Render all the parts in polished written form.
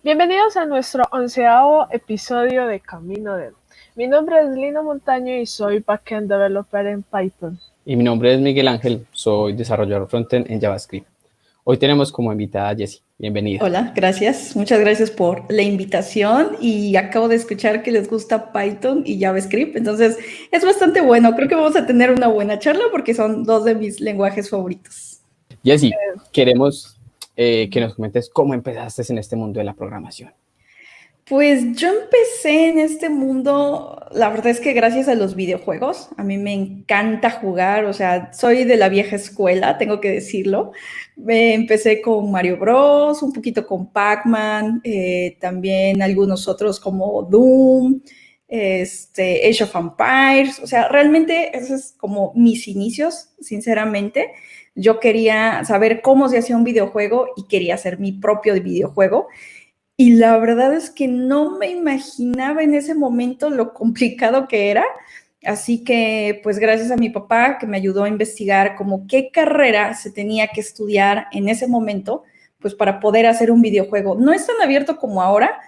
Bienvenidos a nuestro 11º episodio de Camino de. Mi nombre es Lina Montaño y soy Backend Developer en Python. Y mi nombre es Miguel Ángel, soy desarrollador frontend en JavaScript. Hoy tenemos como invitada a Jessie. Bienvenida. Hola, gracias. Muchas gracias por la invitación y acabo de escuchar que les gusta Python y JavaScript, entonces es bastante bueno. Creo que vamos a tener una buena charla porque son dos de mis lenguajes favoritos. Jessie, queremos que nos comentes cómo empezaste en este mundo de la programación. Pues yo empecé en este mundo, la verdad es que gracias a los videojuegos. A mí me encanta jugar, o sea, soy de la vieja escuela, tengo que decirlo. Empecé con Mario Bros, un poquito con Pac-Man, también algunos otros como Doom, Age of Empires. O sea, realmente esos es como mis inicios, sinceramente. Yo quería saber cómo se hacía un videojuego y quería hacer mi propio videojuego. Y la verdad es que no me imaginaba en ese momento lo complicado que era. Así que, pues gracias a mi papá que me ayudó a investigar como qué carrera se tenía que estudiar en ese momento, pues para poder hacer un videojuego. No es tan abierto como ahora.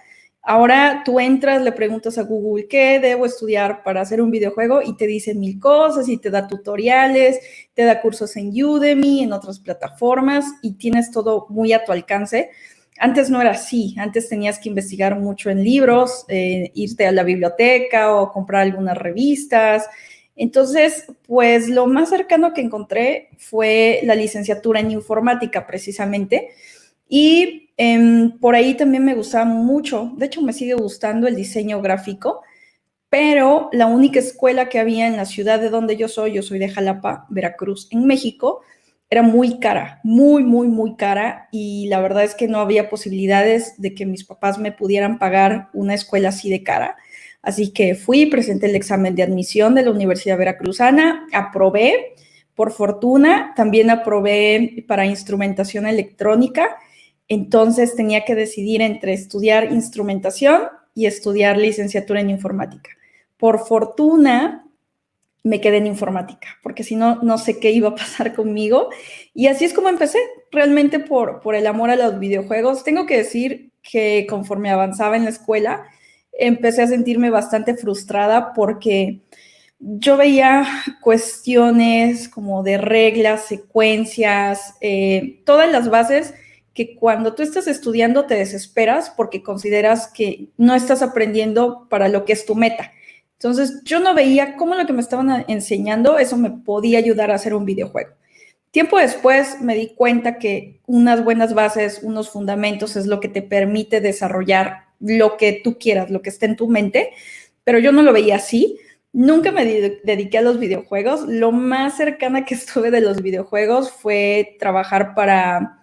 Ahora tú entras, le preguntas a Google qué debo estudiar para hacer un videojuego y te dicen 1000 cosas y te da tutoriales, te da cursos en Udemy, en otras plataformas y tienes todo muy a tu alcance. Antes no era así, antes tenías que investigar mucho en libros, irte a la biblioteca o comprar algunas revistas. Entonces, pues lo más cercano que encontré fue la licenciatura en informática precisamente y por ahí también me gustaba mucho, de hecho me sigue gustando el diseño gráfico, pero la única escuela que había en la ciudad de donde yo soy de Jalapa, Veracruz, en México, era muy cara, muy, muy, muy cara, y la verdad es que no había posibilidades de que mis papás me pudieran pagar una escuela así de cara. Así que fui, presenté el examen de admisión de la Universidad Veracruzana, aprobé, por fortuna, también aprobé para instrumentación electrónica, entonces tenía que decidir entre estudiar instrumentación y estudiar licenciatura en informática. Por fortuna, me quedé en informática, porque si no, no sé qué iba a pasar conmigo. Y así es como empecé, realmente por el amor a los videojuegos. Tengo que decir que conforme avanzaba en la escuela, empecé a sentirme bastante frustrada porque yo veía cuestiones como de reglas, secuencias, todas las bases que cuando tú estás estudiando te desesperas porque consideras que no estás aprendiendo para lo que es tu meta. Entonces, yo no veía cómo lo que me estaban enseñando, eso me podía ayudar a hacer un videojuego. Tiempo después me di cuenta que unas buenas bases, unos fundamentos es lo que te permite desarrollar lo que tú quieras, lo que esté en tu mente, pero yo no lo veía así. Nunca me dediqué a los videojuegos. Lo más cercana que estuve de los videojuegos fue trabajar para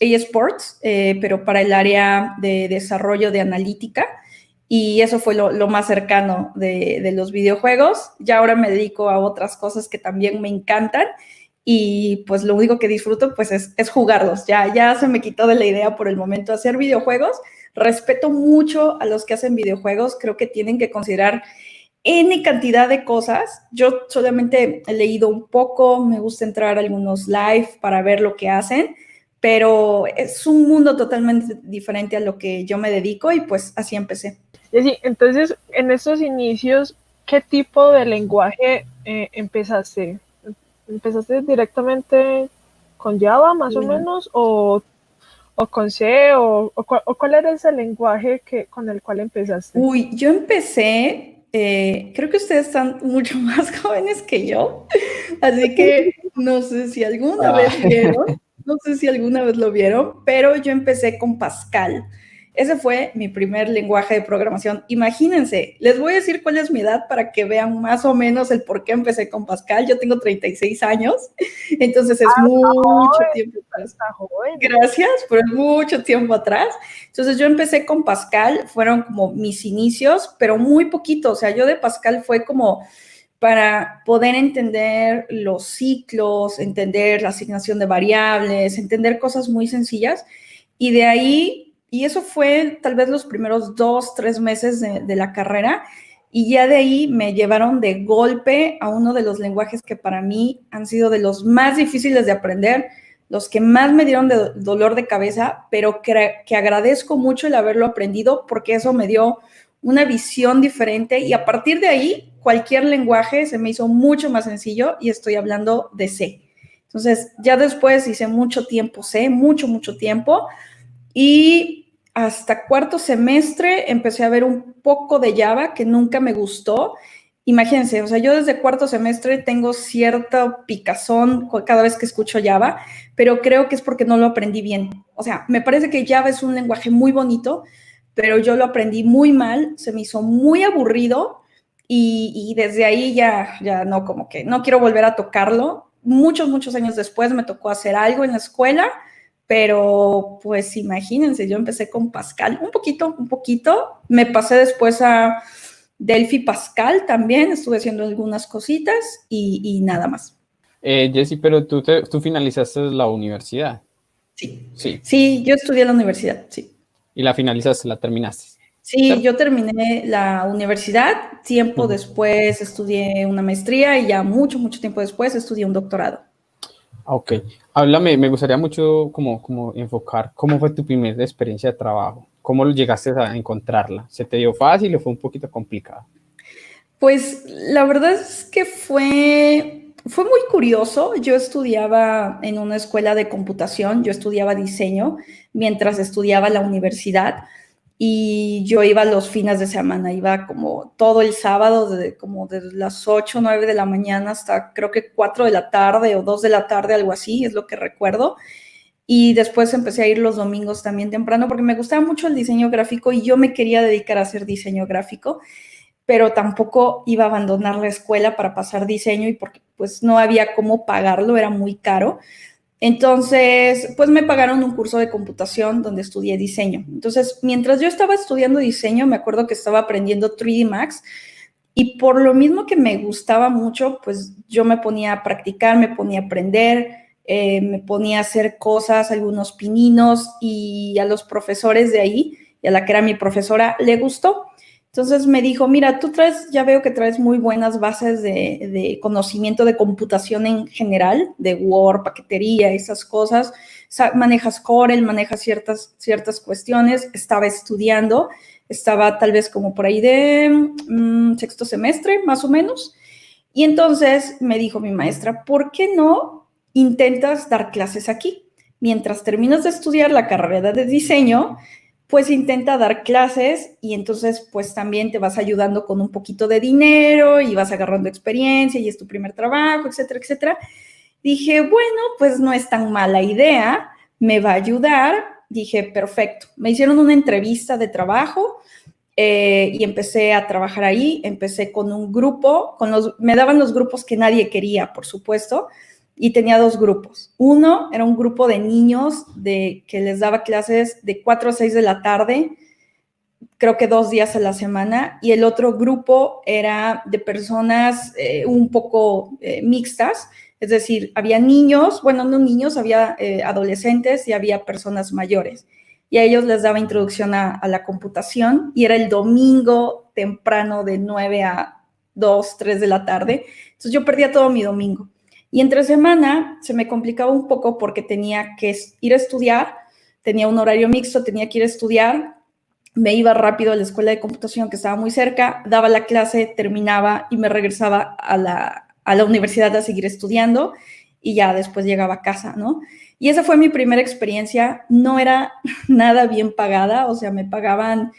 eSports, pero para el área de desarrollo de analítica. Y eso fue lo más cercano de los videojuegos. Ya ahora me dedico a otras cosas que también me encantan y pues lo único que disfruto pues es jugarlos. Ya se me quitó de la idea por el momento hacer videojuegos. Respeto mucho a los que hacen videojuegos. Creo que tienen que considerar N cantidad de cosas. Yo solamente he leído un poco, me gusta entrar a algunos live para ver lo que hacen, pero es un mundo totalmente diferente a lo que yo me dedico y pues así empecé. Y así, entonces, en estos inicios, ¿qué tipo de lenguaje empezaste? ¿Empezaste directamente con Java, más o menos, o con C, o cuál era ese lenguaje con el cual empezaste? Uy, yo empecé, creo que ustedes están mucho más jóvenes que yo, así que no sé si alguna vez vieron, no sé si alguna vez lo vieron, pero yo empecé con Pascal. Ese fue mi primer lenguaje de programación. Imagínense, les voy a decir cuál es mi edad para que vean más o menos el por qué empecé con Pascal. Yo tengo 36 años, entonces es mucho tiempo atrás. Está joven. Gracias, pero es mucho tiempo atrás. Entonces yo empecé con Pascal, fueron como mis inicios, pero muy poquito. O sea, yo de Pascal fue como para poder entender los ciclos, entender la asignación de variables, entender cosas muy sencillas. Y de ahí, y eso fue tal vez los primeros 2, 3 meses de la carrera, y ya de ahí me llevaron de golpe a uno de los lenguajes que para mí han sido de los más difíciles de aprender, los que más me dieron dolor de cabeza, pero que agradezco mucho el haberlo aprendido porque eso me dio una visión diferente y a partir de ahí cualquier lenguaje se me hizo mucho más sencillo y estoy hablando de C. Entonces, ya después hice mucho tiempo C, mucho tiempo y hasta cuarto semestre empecé a ver un poco de Java que nunca me gustó. Imagínense, o sea, yo desde cuarto semestre tengo cierta picazón cada vez que escucho Java, pero creo que es porque no lo aprendí bien. O sea, me parece que Java es un lenguaje muy bonito, pero yo lo aprendí muy mal, se me hizo muy aburrido y desde ahí ya no, como que no quiero volver a tocarlo. Muchos años después me tocó hacer algo en la escuela, pero pues imagínense, yo empecé con Pascal un poquito, me pasé después a Delphi Pascal también, estuve haciendo algunas cositas y nada más. Jessy, pero tú finalizaste la universidad. Sí, yo estudié en la universidad, sí. ¿Y la finalizaste, la terminaste? Sí, ¿Cierto? yo terminé la universidad, tiempo después estudié una maestría y ya mucho tiempo después estudié un doctorado. Ok, háblame, me gustaría mucho como enfocar cómo fue tu primera experiencia de trabajo, cómo llegaste a encontrarla, ¿se te dio fácil o fue un poquito complicado? Pues la verdad es que fue muy curioso. Yo estudiaba en una escuela de computación, yo estudiaba diseño mientras estudiaba la universidad y yo iba los fines de semana, iba como todo el sábado, como de las 8 o 9 de la mañana hasta creo que 4 de la tarde o 2 de la tarde, algo así, es lo que recuerdo. Y después empecé a ir los domingos también temprano porque me gustaba mucho el diseño gráfico y yo me quería dedicar a hacer diseño gráfico, pero tampoco iba a abandonar la escuela para pasar diseño y porque pues no había cómo pagarlo, era muy caro. Entonces, pues me pagaron un curso de computación donde estudié diseño. Entonces, mientras yo estaba estudiando diseño, me acuerdo que estaba aprendiendo 3D Max y por lo mismo que me gustaba mucho, pues yo me ponía a practicar, me ponía a aprender, me ponía a hacer cosas, algunos pininos y a los profesores de ahí y a la que era mi profesora le gustó. Entonces me dijo, mira, tú traes, ya veo que traes muy buenas bases de conocimiento de computación en general, de Word, paquetería, esas cosas. Manejas Corel, manejas ciertas cuestiones. Estaba estudiando, estaba tal vez como por ahí de sexto semestre, más o menos. Y entonces me dijo mi maestra, ¿por qué no intentas dar clases aquí? Mientras terminas de estudiar la carrera de diseño, pues intenta dar clases y entonces pues también te vas ayudando con un poquito de dinero y vas agarrando experiencia y es tu primer trabajo, etcétera, etcétera. Dije, bueno, pues no es tan mala idea, me va a ayudar. Dije, perfecto. Me hicieron una entrevista de trabajo y empecé a trabajar ahí. Empecé con un grupo, me daban los grupos que nadie quería, por supuesto, y tenía dos grupos. Uno era un grupo de niños que les daba clases de 4 a 6 de la tarde, creo que 2 días a la semana, y el otro grupo era de personas un poco mixtas, es decir, había niños, bueno, no niños, había adolescentes y había personas mayores. Y a ellos les daba introducción a la computación y era el domingo temprano de 9 a 2, 3 de la tarde. Entonces yo perdía todo mi domingo. Y entre semana se me complicaba un poco porque tenía que ir a estudiar, tenía un horario mixto, tenía que ir a estudiar, me iba rápido a la escuela de computación que estaba muy cerca, daba la clase, terminaba y me regresaba a la universidad a seguir estudiando y ya después llegaba a casa, ¿no? Y esa fue mi primera experiencia, no era nada bien pagada, o sea, me pagaban,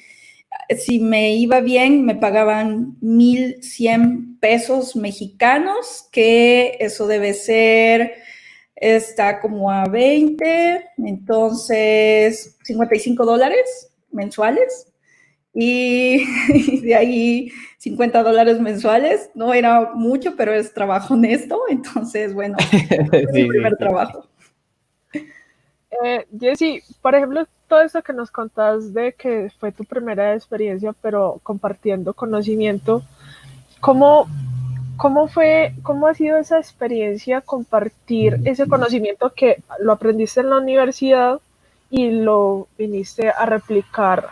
si me iba bien, me pagaban 1,100 pesos mexicanos, que eso debe ser, está como a 20, entonces $55 mensuales y de ahí $50 mensuales. No era mucho, pero es trabajo honesto, entonces, bueno, fue mi primer trabajo. Jessy, por ejemplo, todo esto que nos contás de que fue tu primera experiencia, pero compartiendo conocimiento, ¿cómo ha sido esa experiencia compartir ese conocimiento que lo aprendiste en la universidad y lo viniste a replicar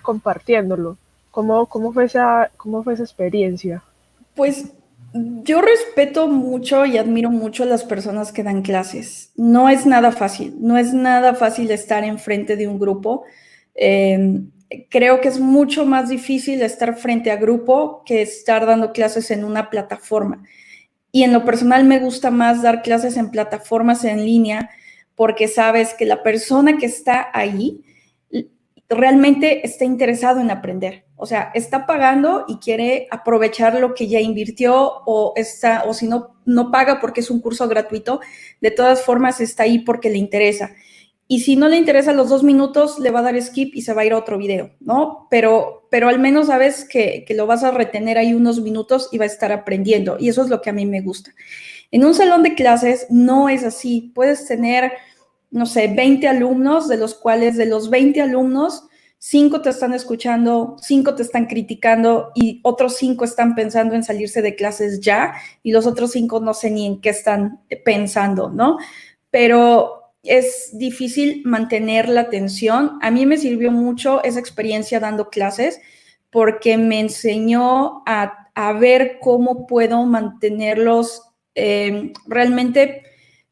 compartiéndolo? ¿Cómo fue esa experiencia? Pues Yo respeto mucho y admiro mucho a las personas que dan clases. No es nada fácil, no es nada fácil estar enfrente de un grupo. Eh, Creo que es mucho más difícil estar frente a grupo que estar dando clases en una plataforma. Y en lo personal me gusta más dar clases en plataformas en línea porque sabes que la persona que está ahí realmente está interesado en aprender. O sea, está pagando y quiere aprovechar lo que ya invirtió o si no, no paga porque es un curso gratuito, de todas formas está ahí porque le interesa. Y si no le interesa los 2 minutos, le va a dar skip y se va a ir a otro video, ¿no? Pero al menos sabes que lo vas a retener ahí unos minutos y va a estar aprendiendo. Y eso es lo que a mí me gusta. En un salón de clases no es así. Puedes tener, no sé, 20 alumnos, de los cuales de los 20 alumnos, 5 te están escuchando, 5 te están criticando y otros 5 están pensando en salirse de clases ya y los otros 5 no sé ni en qué están pensando, ¿no? Pero es difícil mantener la atención. A mí me sirvió mucho esa experiencia dando clases porque me enseñó a ver cómo puedo mantenerlos realmente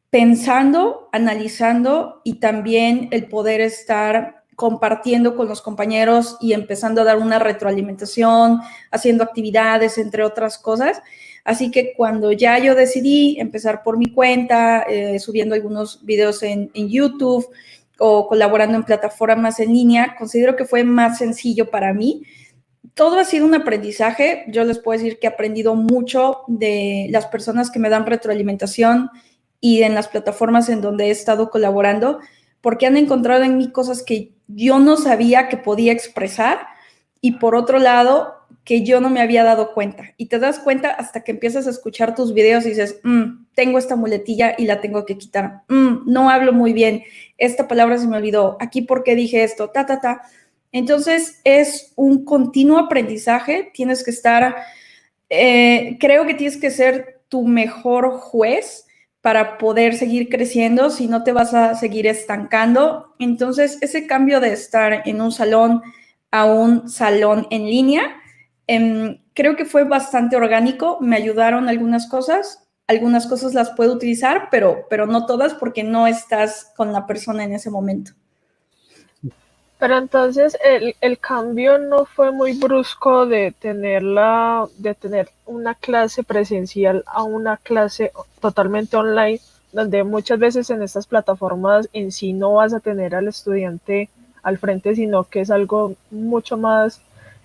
pensando, analizando y también el poder estar compartiendo con los compañeros y empezando a dar una retroalimentación, haciendo actividades, entre otras cosas. Así que cuando ya yo decidí empezar por mi cuenta, subiendo algunos videos en YouTube o colaborando en plataformas en línea, considero que fue más sencillo para mí. Todo ha sido un aprendizaje. Yo les puedo decir que he aprendido mucho de las personas que me dan retroalimentación y en las plataformas en donde he estado colaborando, porque han encontrado en mí cosas que yo no sabía que podía expresar y por otro lado, que yo no me había dado cuenta. Y te das cuenta hasta que empiezas a escuchar tus videos y dices, tengo esta muletilla y la tengo que quitar. No hablo muy bien. Esta palabra se me olvidó. Aquí, ¿por qué dije esto? Ta. Entonces, es un continuo aprendizaje. Tienes que estar, creo que tienes que ser tu mejor juez para poder seguir creciendo, si no te vas a seguir estancando. Entonces, ese cambio de estar en un salón a un salón en línea, creo que fue bastante orgánico. Me ayudaron algunas cosas las puedo utilizar, pero no todas porque no estás con la persona en ese momento. Pero entonces el cambio no fue muy brusco de tener una clase presencial a una clase totalmente online, donde muchas veces en estas plataformas en sí no vas a tener al estudiante al frente, sino que es algo mucho más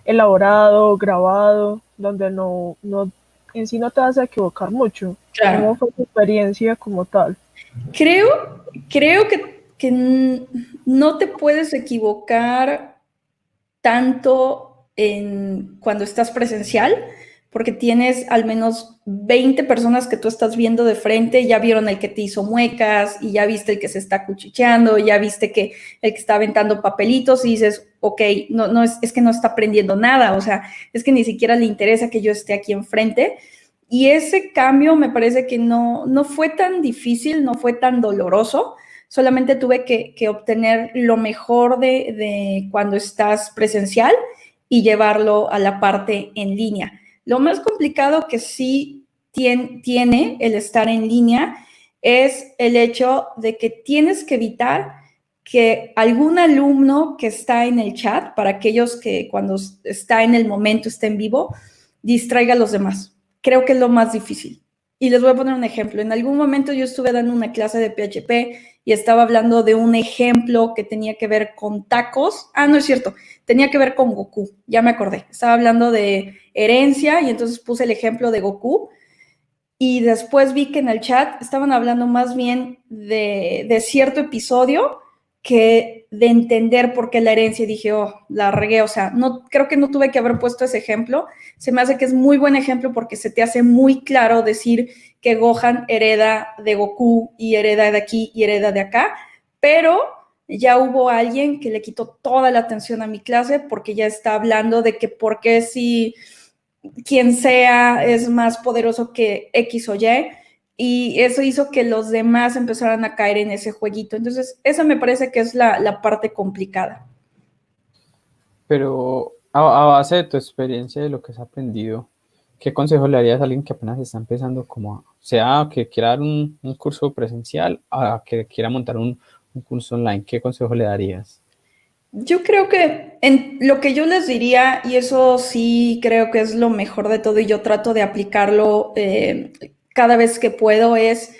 elaborado, grabado, donde en sí no te vas a equivocar mucho. Claro. ¿Cómo fue tu experiencia como tal? Creo que no te puedes equivocar tanto cuando estás presencial, porque tienes al menos 20 personas que tú estás viendo de frente, ya vieron el que te hizo muecas y ya viste el que se está cuchicheando, ya viste que el que está aventando papelitos y dices, ok, no es que no está aprendiendo nada, o sea, es que ni siquiera le interesa que yo esté aquí enfrente. Y ese cambio me parece que no fue tan difícil, no fue tan doloroso, solamente tuve que obtener lo mejor de cuando estás presencial y llevarlo a la parte en línea. Lo más complicado que sí tiene el estar en línea es el hecho de que tienes que evitar que algún alumno que está en el chat, para aquellos que cuando está en el momento, está en vivo, distraiga a los demás. Creo que es lo más difícil. Y les voy a poner un ejemplo. En algún momento yo estuve dando una clase de PHP y estaba hablando de un ejemplo que tenía que ver con tacos. No es cierto, tenía que ver con Goku, ya me acordé. Estaba hablando de herencia y entonces puse el ejemplo de Goku y después vi que en el chat estaban hablando más bien de cierto episodio que de entender por qué la herencia y dije, la regué, o sea, creo que no tuve que haber puesto ese ejemplo. Se me hace que es muy buen ejemplo porque se te hace muy claro decir que Gohan hereda de Goku y hereda de aquí y hereda de acá, pero ya hubo alguien que le quitó toda la atención a mi clase porque ya está hablando de que por qué si quien sea es más poderoso que X o y eso hizo que los demás empezaran a caer en ese jueguito. Entonces, esa me parece que es la parte complicada. Pero a base de tu experiencia, de lo que has aprendido, ¿Qué consejo le darías a alguien que apenas está empezando, como sea que quiera dar un curso presencial, a que quiera montar un curso online? ¿Qué consejo le darías? Yo creo que en lo que yo les diría, y eso sí creo que es lo mejor de todo, y yo trato de aplicarlo cada vez que puedo, es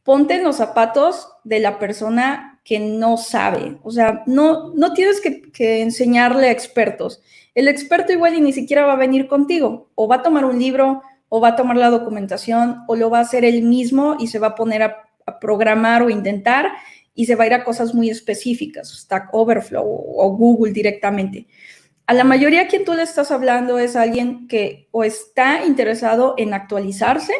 ponte en los zapatos de la persona que no sabe. O sea, no tienes que enseñarle a expertos. El experto igual y ni siquiera va a venir contigo, o va a tomar un libro, o va a tomar la documentación, o lo va a hacer él mismo y se va a poner a programar o intentar y se va a ir a cosas muy específicas, Stack Overflow o Google directamente. A la mayoría a quien tú le estás hablando es alguien que o está interesado en actualizarse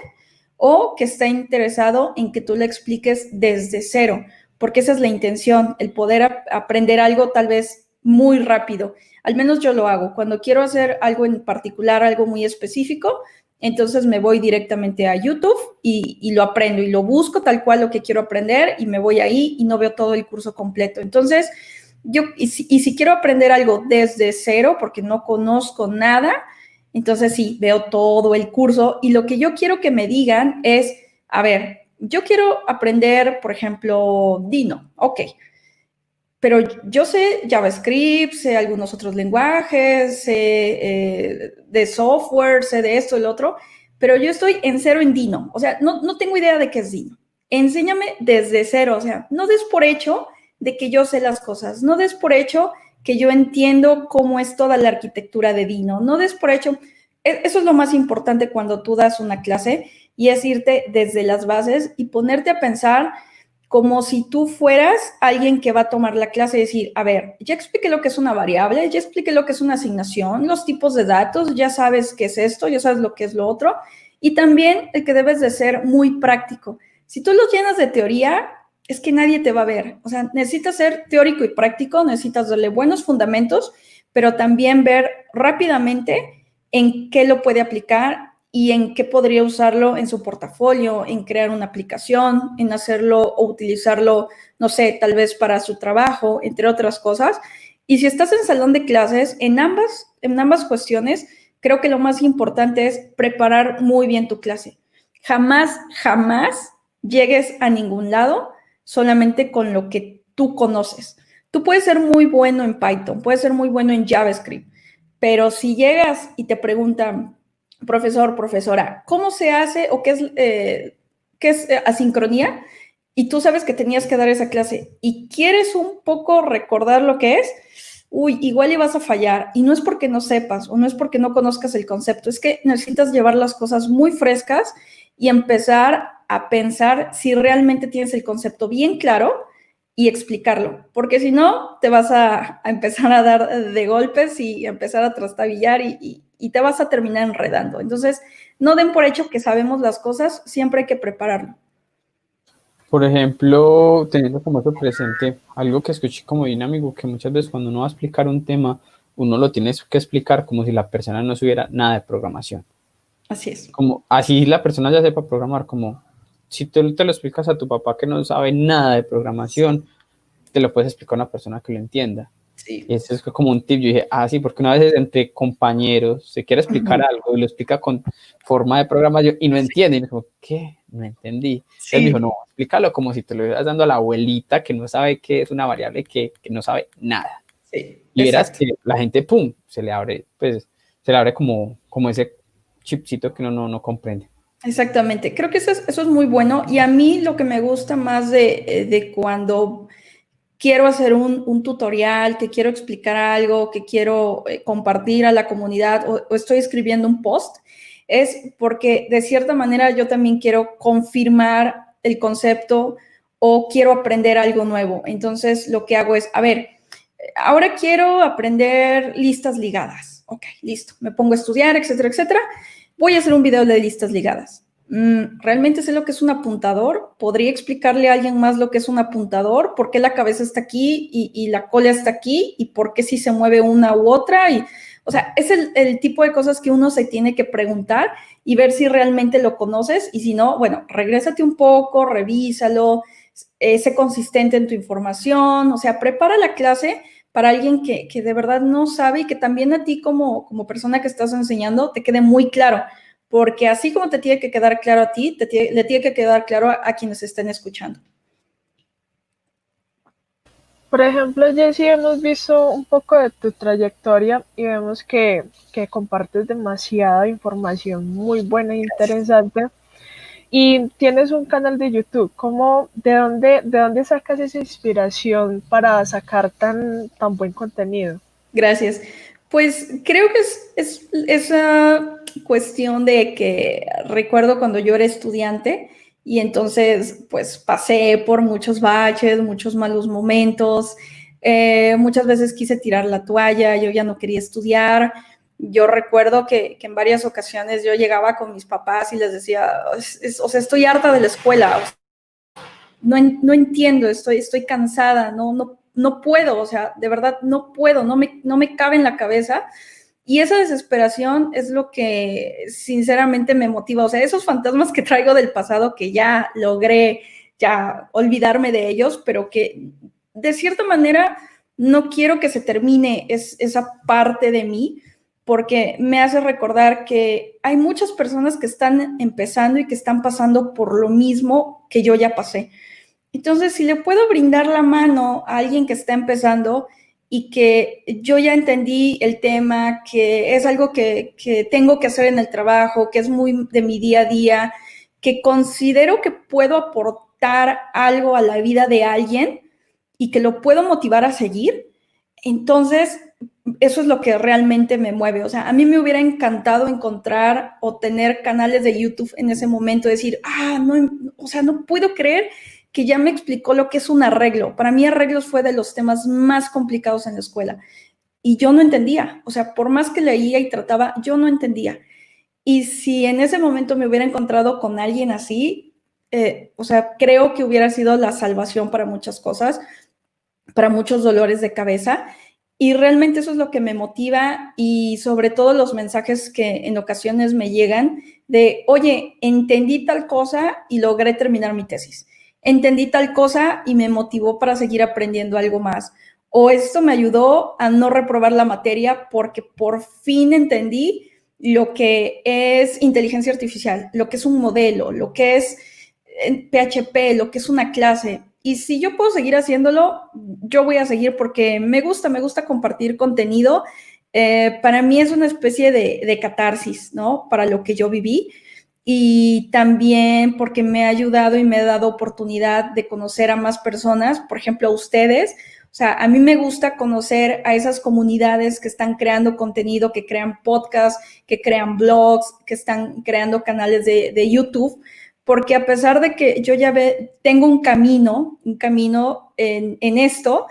o que está interesado en que tú le expliques desde cero, porque esa es la intención, el poder aprender algo tal vez muy rápido. Al menos yo lo hago. Cuando quiero hacer algo en particular, algo muy específico, entonces me voy directamente a YouTube y lo aprendo y lo busco tal cual lo que quiero aprender y me voy ahí y no veo todo el curso completo. Entonces, si quiero aprender algo desde cero, porque no conozco nada, entonces sí, veo todo el curso y lo que yo quiero que me digan es, a ver, yo quiero aprender, por ejemplo, Dino, ok, pero yo sé JavaScript, sé algunos otros lenguajes, sé de software, sé de esto, el otro, pero yo estoy en cero en Dino, o sea, no tengo idea de qué es Dino. Enséñame desde cero, o sea, no des por hecho de que yo sé las cosas, no des por hecho que yo entiendo cómo es toda la arquitectura de Dino, no des por hecho, eso es lo más importante cuando tú das una clase y es irte desde las bases y ponerte a pensar como si tú fueras alguien que va a tomar la clase y decir, a ver, ya expliqué lo que es una variable, ya expliqué lo que es una asignación, los tipos de datos, ya sabes qué es esto, ya sabes lo que es lo otro, y también el que debes de ser muy práctico. Si tú lo llenas de teoría, es que nadie te va a ver. O sea, necesitas ser teórico y práctico, necesitas darle buenos fundamentos, pero también ver rápidamente en qué lo puede aplicar y en qué podría usarlo en su portafolio, en crear una aplicación, en hacerlo o utilizarlo, no sé, tal vez para su trabajo, entre otras cosas. Y si estás en salón de clases, en ambas cuestiones, creo que lo más importante es preparar muy bien tu clase. Jamás llegues a ningún lado solamente con lo que tú conoces. Tú puedes ser muy bueno en Python, puedes ser muy bueno en JavaScript, pero si llegas y te preguntan, profesor, profesora, ¿cómo se hace o qué es asincronía? Y tú sabes que tenías que dar esa clase y quieres un poco recordar lo que es, uy, igual y vas a fallar. Y no es porque no sepas o no es porque no conozcas el concepto, es que necesitas llevar las cosas muy frescas y empezar a pensar si realmente tienes el concepto bien claro y explicarlo, porque si no, te vas a empezar a dar de golpes y empezar a trastabillar y te vas a terminar enredando. Entonces, no den por hecho que sabemos las cosas, siempre hay que prepararlo. Por ejemplo, teniendo como eso presente, algo que escuché como de un amigo, que muchas veces cuando uno va a explicar un tema, uno lo tiene que explicar como si la persona no supiera nada de programación. Así es. Como así la persona ya sepa programar, como si tú te lo explicas a tu papá que no sabe nada de programación, te lo puedes explicar a una persona que lo entienda. Sí. Y eso es como un tip. Yo dije, sí, porque una vez entre compañeros se quiere explicar algo y lo explica con forma de programación y no entiende. Y me dijo, ¿qué? No entendí. Sí. Él dijo, no, explícalo como si te lo estuvieras dando a la abuelita que no sabe qué es una variable, que no sabe nada. Sí, Y verás exacto. que la gente, pum, se le abre como ese chipcito que uno no comprende. Exactamente. Creo que eso es muy bueno. Y a mí lo que me gusta más de cuando quiero hacer un tutorial, que quiero explicar algo, que quiero compartir a la comunidad o estoy escribiendo un post, es porque de cierta manera yo también quiero confirmar el concepto o quiero aprender algo nuevo. Entonces lo que hago es, a ver, ahora quiero aprender listas ligadas. Ok, listo. Me pongo a estudiar, etcétera, etcétera. Voy a hacer un video de listas ligadas. ¿Realmente sé lo que es un apuntador? ¿Podría explicarle a alguien más lo que es un apuntador? ¿Por qué la cabeza está aquí y la cola está aquí? ¿Y por qué si se mueve una u otra? O sea, es el tipo de cosas que uno se tiene que preguntar y ver si realmente lo conoces. Y si no, bueno, regrésate un poco, revísalo, sé consistente en tu información. O sea, prepara la clase para alguien que de verdad no sabe y que también a ti como persona que estás enseñando te quede muy claro. porque así como te tiene que quedar claro a ti, le tiene que quedar claro a quienes estén escuchando. Por ejemplo, Jessy, hemos visto un poco de tu trayectoria y vemos que compartes demasiada información muy buena e interesante. Y tienes un canal de YouTube. De dónde sacas esa inspiración para sacar tan buen contenido? Gracias. Pues creo que es esa cuestión de que recuerdo cuando yo era estudiante y entonces pues pasé por muchos baches, muchos malos momentos, muchas veces quise tirar la toalla, yo ya no quería estudiar. Yo recuerdo que en varias ocasiones yo llegaba con mis papás y les decía, o sea, estoy harta de la escuela, o sea, no entiendo, estoy cansada, no puedo, o sea, de verdad no puedo, no me cabe en la cabeza. Y esa desesperación es lo que sinceramente me motiva, o sea, esos fantasmas que traigo del pasado que ya logré ya olvidarme de ellos, pero que de cierta manera no quiero que se termine esa parte de mí, porque me hace recordar que hay muchas personas que están empezando y que están pasando por lo mismo que yo ya pasé. Entonces, si le puedo brindar la mano a alguien que está empezando y que yo ya entendí el tema, que es algo que tengo que hacer en el trabajo, que es muy de mi día a día, que considero que puedo aportar algo a la vida de alguien y que lo puedo motivar a seguir, entonces eso es lo que realmente me mueve. O sea, a mí me hubiera encantado encontrar o tener canales de YouTube en ese momento, decir, no, o sea, no puedo creer que ya me explicó lo que es un arreglo. Para mí arreglos fue de los temas más complicados en la escuela y yo no entendía. O sea, por más que leía y trataba, yo no entendía. Y si en ese momento me hubiera encontrado con alguien así, o sea, creo que hubiera sido la salvación para muchas cosas, para muchos dolores de cabeza. Y realmente eso es lo que me motiva y sobre todo los mensajes que en ocasiones me llegan de, oye, entendí tal cosa y logré terminar mi tesis. Entendí tal cosa y me motivó para seguir aprendiendo algo más. O esto me ayudó a no reprobar la materia porque por fin entendí lo que es inteligencia artificial, lo que es un modelo, lo que es PHP, lo que es una clase. Y si yo puedo seguir haciéndolo, yo voy a seguir porque me gusta compartir contenido. Para mí es una especie de catarsis, ¿no? Para lo que yo viví. Y también porque me ha ayudado y me ha dado oportunidad de conocer a más personas, por ejemplo, a ustedes. O sea, a mí me gusta conocer a esas comunidades que están creando contenido, que crean podcasts, que crean blogs, que están creando canales de YouTube, porque a pesar de que yo ya tengo un camino en esto,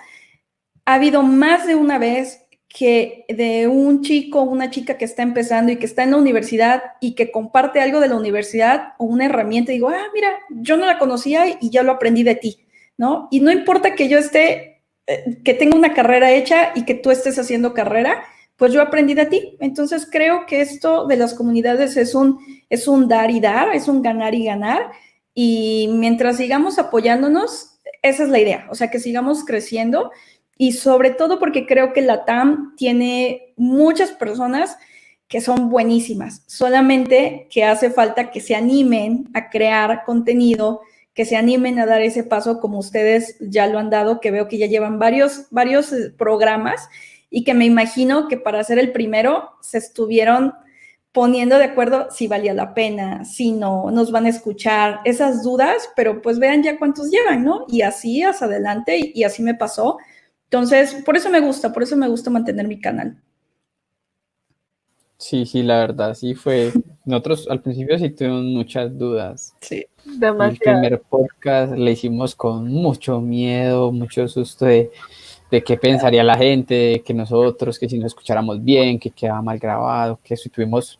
ha habido más de una vez que de un chico o una chica que está empezando y que está en la universidad y que comparte algo de la universidad o una herramienta, y digo, mira, yo no la conocía y ya lo aprendí de ti, ¿no? Y no importa que yo que tenga una carrera hecha y que tú estés haciendo carrera, pues yo aprendí de ti. Entonces creo que esto de las comunidades es un dar y dar, es un ganar y ganar, y mientras sigamos apoyándonos, esa es la idea, o sea, que sigamos creciendo. Y sobre todo porque creo que la TAM tiene muchas personas que son buenísimas, solamente que hace falta que se animen a crear contenido, que se animen a dar ese paso como ustedes ya lo han dado, que veo que ya llevan varios programas y que me imagino que para ser el primero se estuvieron poniendo de acuerdo si valía la pena, si no, nos van a escuchar, esas dudas, pero pues vean ya cuántos llevan, ¿no? Y así hacia adelante, y así me pasó. Entonces, por eso me gusta mantener mi canal. Sí, la verdad, sí fue. Nosotros al principio sí tuvimos muchas dudas. Sí. Y el primer podcast le hicimos con mucho miedo, mucho susto de qué pensaría la gente, de que nosotros, que si no escucháramos bien, que quedaba mal grabado, que si tuvimos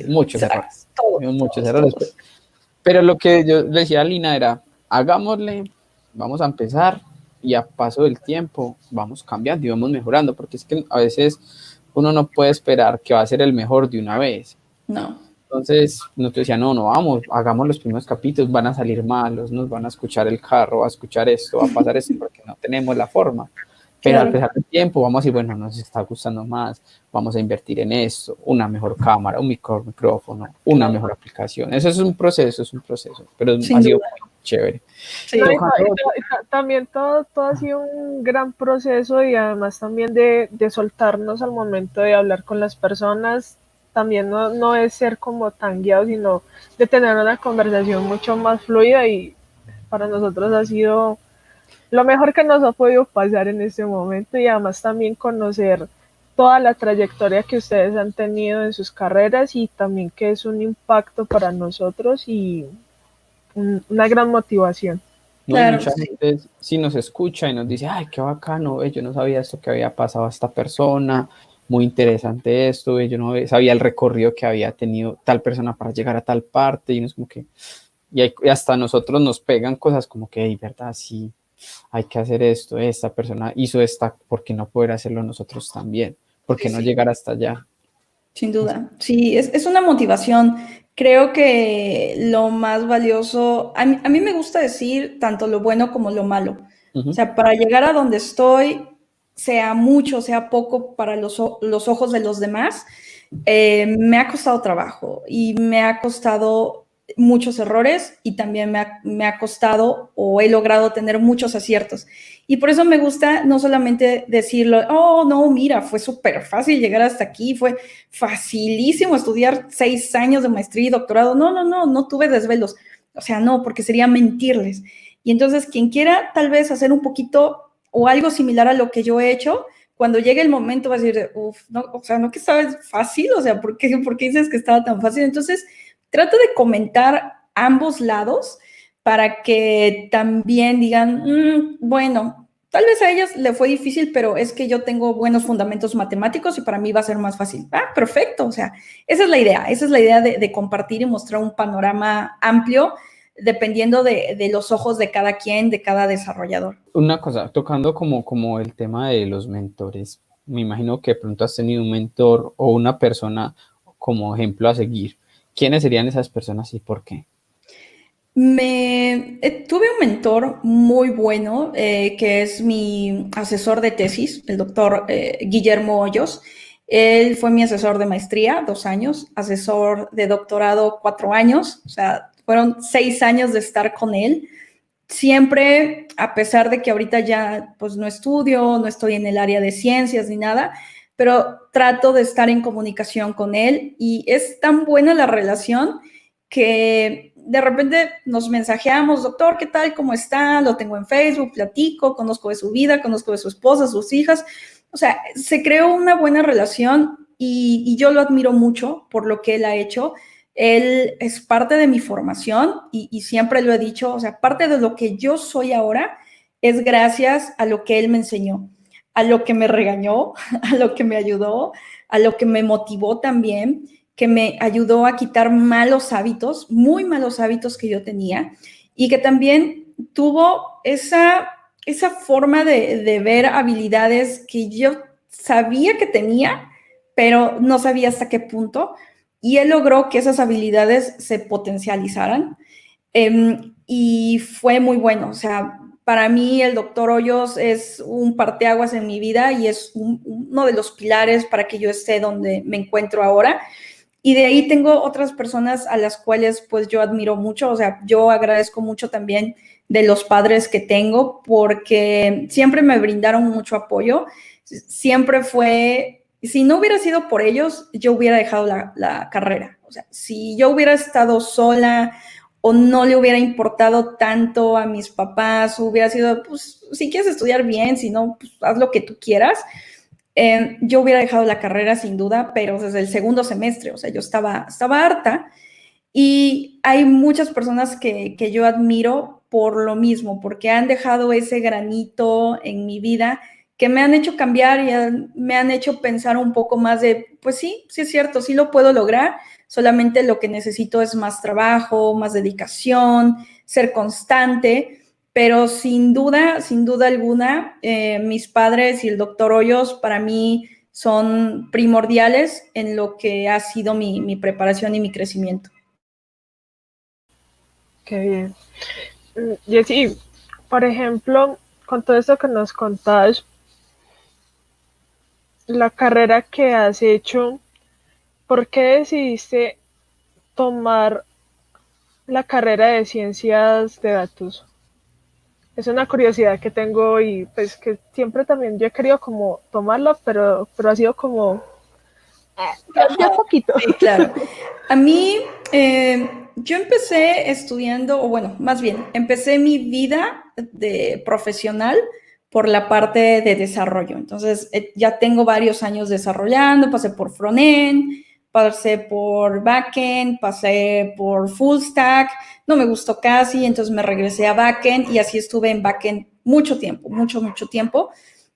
muchos errores. Pero lo que yo le decía a Lina era, hagámosle, vamos a empezar y a paso del tiempo vamos cambiando y vamos mejorando, porque es que a veces uno no puede esperar que va a ser el mejor de una vez. No. Entonces nosotros decía, no, vamos, hagamos los primeros capítulos, van a salir malos, nos van a escuchar el carro, va a escuchar esto, va a pasar esto, porque no tenemos la forma. Pero al Claro. pasar del tiempo vamos a decir, bueno, nos está gustando más, vamos a invertir en esto, una mejor cámara, un mejor micrófono, una mejor aplicación. Eso es un proceso, pero Sin ha sido duda. muy chévere. Sí. No, Tocando, también todo ha sido un gran proceso y además también de soltarnos al momento de hablar con las personas. También no es ser como tan guiado, sino de tener una conversación mucho más fluida y para nosotros ha sido lo mejor que nos ha podido pasar en este momento y además también conocer toda la trayectoria que ustedes han tenido en sus carreras y también que es un impacto para nosotros y una gran motivación. ¿no? Y Claro, mucha sí. gente sí nos escucha y nos dice, ay, qué bacano, yo no sabía esto que había pasado a esta persona, muy interesante esto, yo no sabía el recorrido que había tenido tal persona para llegar a tal parte, y uno es como que, y hasta nosotros nos pegan cosas como que, hey, verdad, sí, hay que hacer esto, esta persona hizo esta, ¿por qué no poder hacerlo nosotros también? ¿Por Sí, qué no sí. llegar hasta allá? Sin duda. Sí, es una motivación. Creo que lo más valioso, a mí me gusta decir tanto lo bueno como lo malo. O Ujú. sea, para llegar a donde estoy, sea mucho, sea poco para los ojos de los demás, me ha costado trabajo y me ha costado muchos errores y también me ha costado o he logrado tener muchos aciertos. Y por eso me gusta no solamente decirlo, oh, no, mira, fue súper fácil llegar hasta aquí, fue facilísimo estudiar 6 años de maestría y doctorado. No tuve desvelos. O sea, no, porque sería mentirles. Y entonces, quien quiera tal vez hacer un poquito o algo similar a lo que yo he hecho, cuando llegue el momento va a decir, uff, no, o sea, no que estaba fácil, o sea, por qué dices que estaba tan fácil? Entonces, trato de comentar ambos lados para que también digan, bueno, tal vez a ellas le fue difícil, pero es que yo tengo buenos fundamentos matemáticos y para mí va a ser más fácil. Ah, perfecto, o sea, esa es la idea de compartir y mostrar un panorama amplio dependiendo de los ojos de cada quien, de cada desarrollador. Una cosa, tocando como el tema de los mentores, me imagino que de pronto has tenido un mentor o una persona como ejemplo a seguir. ¿Quiénes serían esas personas y por qué? Tuve un mentor muy bueno, que es mi asesor de tesis, el doctor Guillermo Hoyos. Él fue mi asesor de maestría, 2 años, asesor de doctorado, 4 años, o sea, fueron 6 años de estar con él. Siempre, a pesar de que ahorita ya pues no estudio, no estoy en el área de ciencias ni nada, pero trato de estar en comunicación con él y es tan buena la relación que de repente nos mensajeamos, doctor, ¿qué tal? ¿Cómo está? Lo tengo en Facebook, platico, conozco de su vida, conozco de su esposa, sus hijas. O sea, se creó una buena relación y yo lo admiro mucho por lo que él ha hecho. Él es parte de mi formación y siempre lo he dicho, o sea, parte de lo que yo soy ahora es gracias a lo que él me enseñó, a lo que me regañó, a lo que me ayudó, a lo que me motivó también, que me ayudó a quitar malos hábitos, muy malos hábitos que yo tenía y que también tuvo esa forma de ver habilidades que yo sabía que tenía, pero no sabía hasta qué punto y él logró que esas habilidades se potencializaran y fue muy bueno. O sea, para mí el doctor Hoyos es un parteaguas en mi vida y es uno de los pilares para que yo esté donde me encuentro ahora. Y de ahí tengo otras personas a las cuales pues yo admiro mucho, o sea, yo agradezco mucho también de los padres que tengo porque siempre me brindaron mucho apoyo, siempre fue, si no hubiera sido por ellos, yo hubiera dejado la carrera, o sea, si yo hubiera estado sola o no le hubiera importado tanto a mis papás, hubiera sido, pues, si quieres estudiar bien, si no, pues, haz lo que tú quieras, yo hubiera dejado la carrera sin duda, pero desde el segundo semestre, o sea, yo estaba harta y hay muchas personas que yo admiro por lo mismo, porque han dejado ese granito en mi vida que me han hecho cambiar y me han hecho pensar un poco más de, pues sí es cierto, sí lo puedo lograr, solamente lo que necesito es más trabajo, más dedicación, ser constante, pero sin duda alguna, mis padres y el doctor Hoyos para mí son primordiales en lo que ha sido mi preparación y mi crecimiento. Qué bien. Jessy, por ejemplo, con todo esto que nos contás, la carrera que has hecho, ¿por qué decidiste tomar la carrera de ciencias de datos? Es una curiosidad que tengo y pues que siempre también yo he querido como tomarla, pero ha sido como de a poquito. Sí, claro. A mí, yo empecé estudiando, o bueno, más bien, empecé mi vida de profesional por la parte de desarrollo. Entonces, ya tengo varios años desarrollando, pasé por frontend, pasé por backend, pasé por full stack, no me gustó casi, entonces me regresé a backend y así estuve en backend mucho tiempo, mucho tiempo.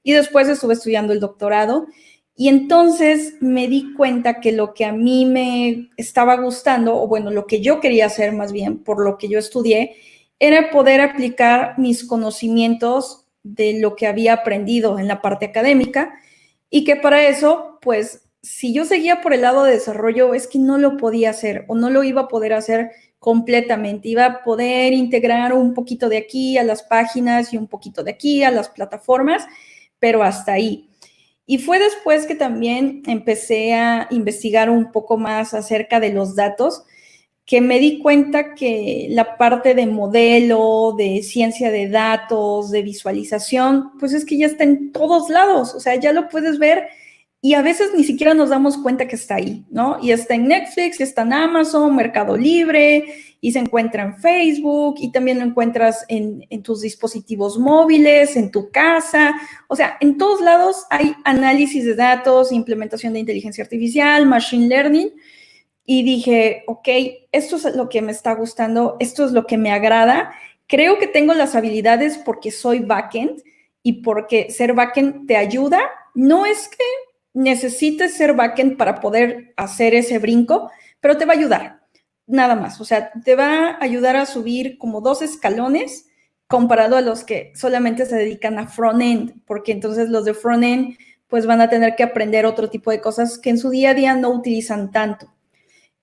Y después estuve estudiando el doctorado. Y entonces me di cuenta que lo que a mí me estaba gustando, o bueno, lo que yo quería hacer más bien, por lo que yo estudié, era poder aplicar mis conocimientos de lo que había aprendido en la parte académica y que para eso, pues, si yo seguía por el lado de desarrollo, es que no lo podía hacer o no lo iba a poder hacer completamente. Iba a poder integrar un poquito de aquí a las páginas y un poquito de aquí a las plataformas, pero hasta ahí. Y fue después que también empecé a investigar un poco más acerca de los datos, que me di cuenta que la parte de modelo, de ciencia de datos, de visualización, pues es que ya está en todos lados, o sea, ya lo puedes ver y a veces ni siquiera nos damos cuenta que está ahí, ¿no? Y está en Netflix, está en Amazon, Mercado Libre, y se encuentra en Facebook, y también lo encuentras en tus dispositivos móviles, en tu casa, o sea, en todos lados hay análisis de datos, implementación de inteligencia artificial, machine learning, y dije, ok, esto es lo que me está gustando, esto es lo que me agrada, creo que tengo las habilidades porque soy backend y porque ser backend te ayuda, no es que necesites ser backend para poder hacer ese brinco, pero te va a ayudar, nada más, o sea, te va a ayudar a subir como 2 escalones comparado a los que solamente se dedican a front-end, porque entonces los de front-end pues van a tener que aprender otro tipo de cosas que en su día a día no utilizan tanto.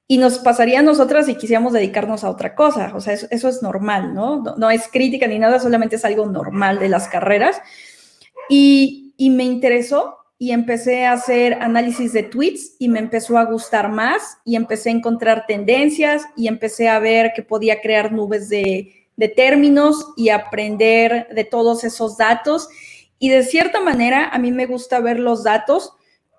Y nos pasaría a nosotras si quisiéramos dedicarnos a otra cosa. O sea, eso es normal, ¿no? No es crítica ni nada, solamente es algo normal de las carreras. Y me interesó y empecé a hacer análisis de tweets y me empezó a gustar más y empecé a encontrar tendencias y empecé a ver que podía crear nubes de términos y aprender de todos esos datos. Y de cierta manera, a mí me gusta ver los datos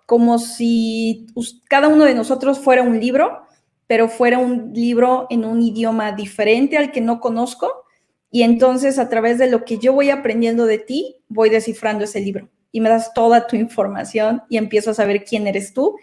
como si cada uno de nosotros fuera un libro, pero fuera un libro en un idioma diferente al que no conozco, y entonces a través de lo que yo voy aprendiendo de ti, voy descifrando ese libro y me das toda tu información y empiezo a saber quién eres tú,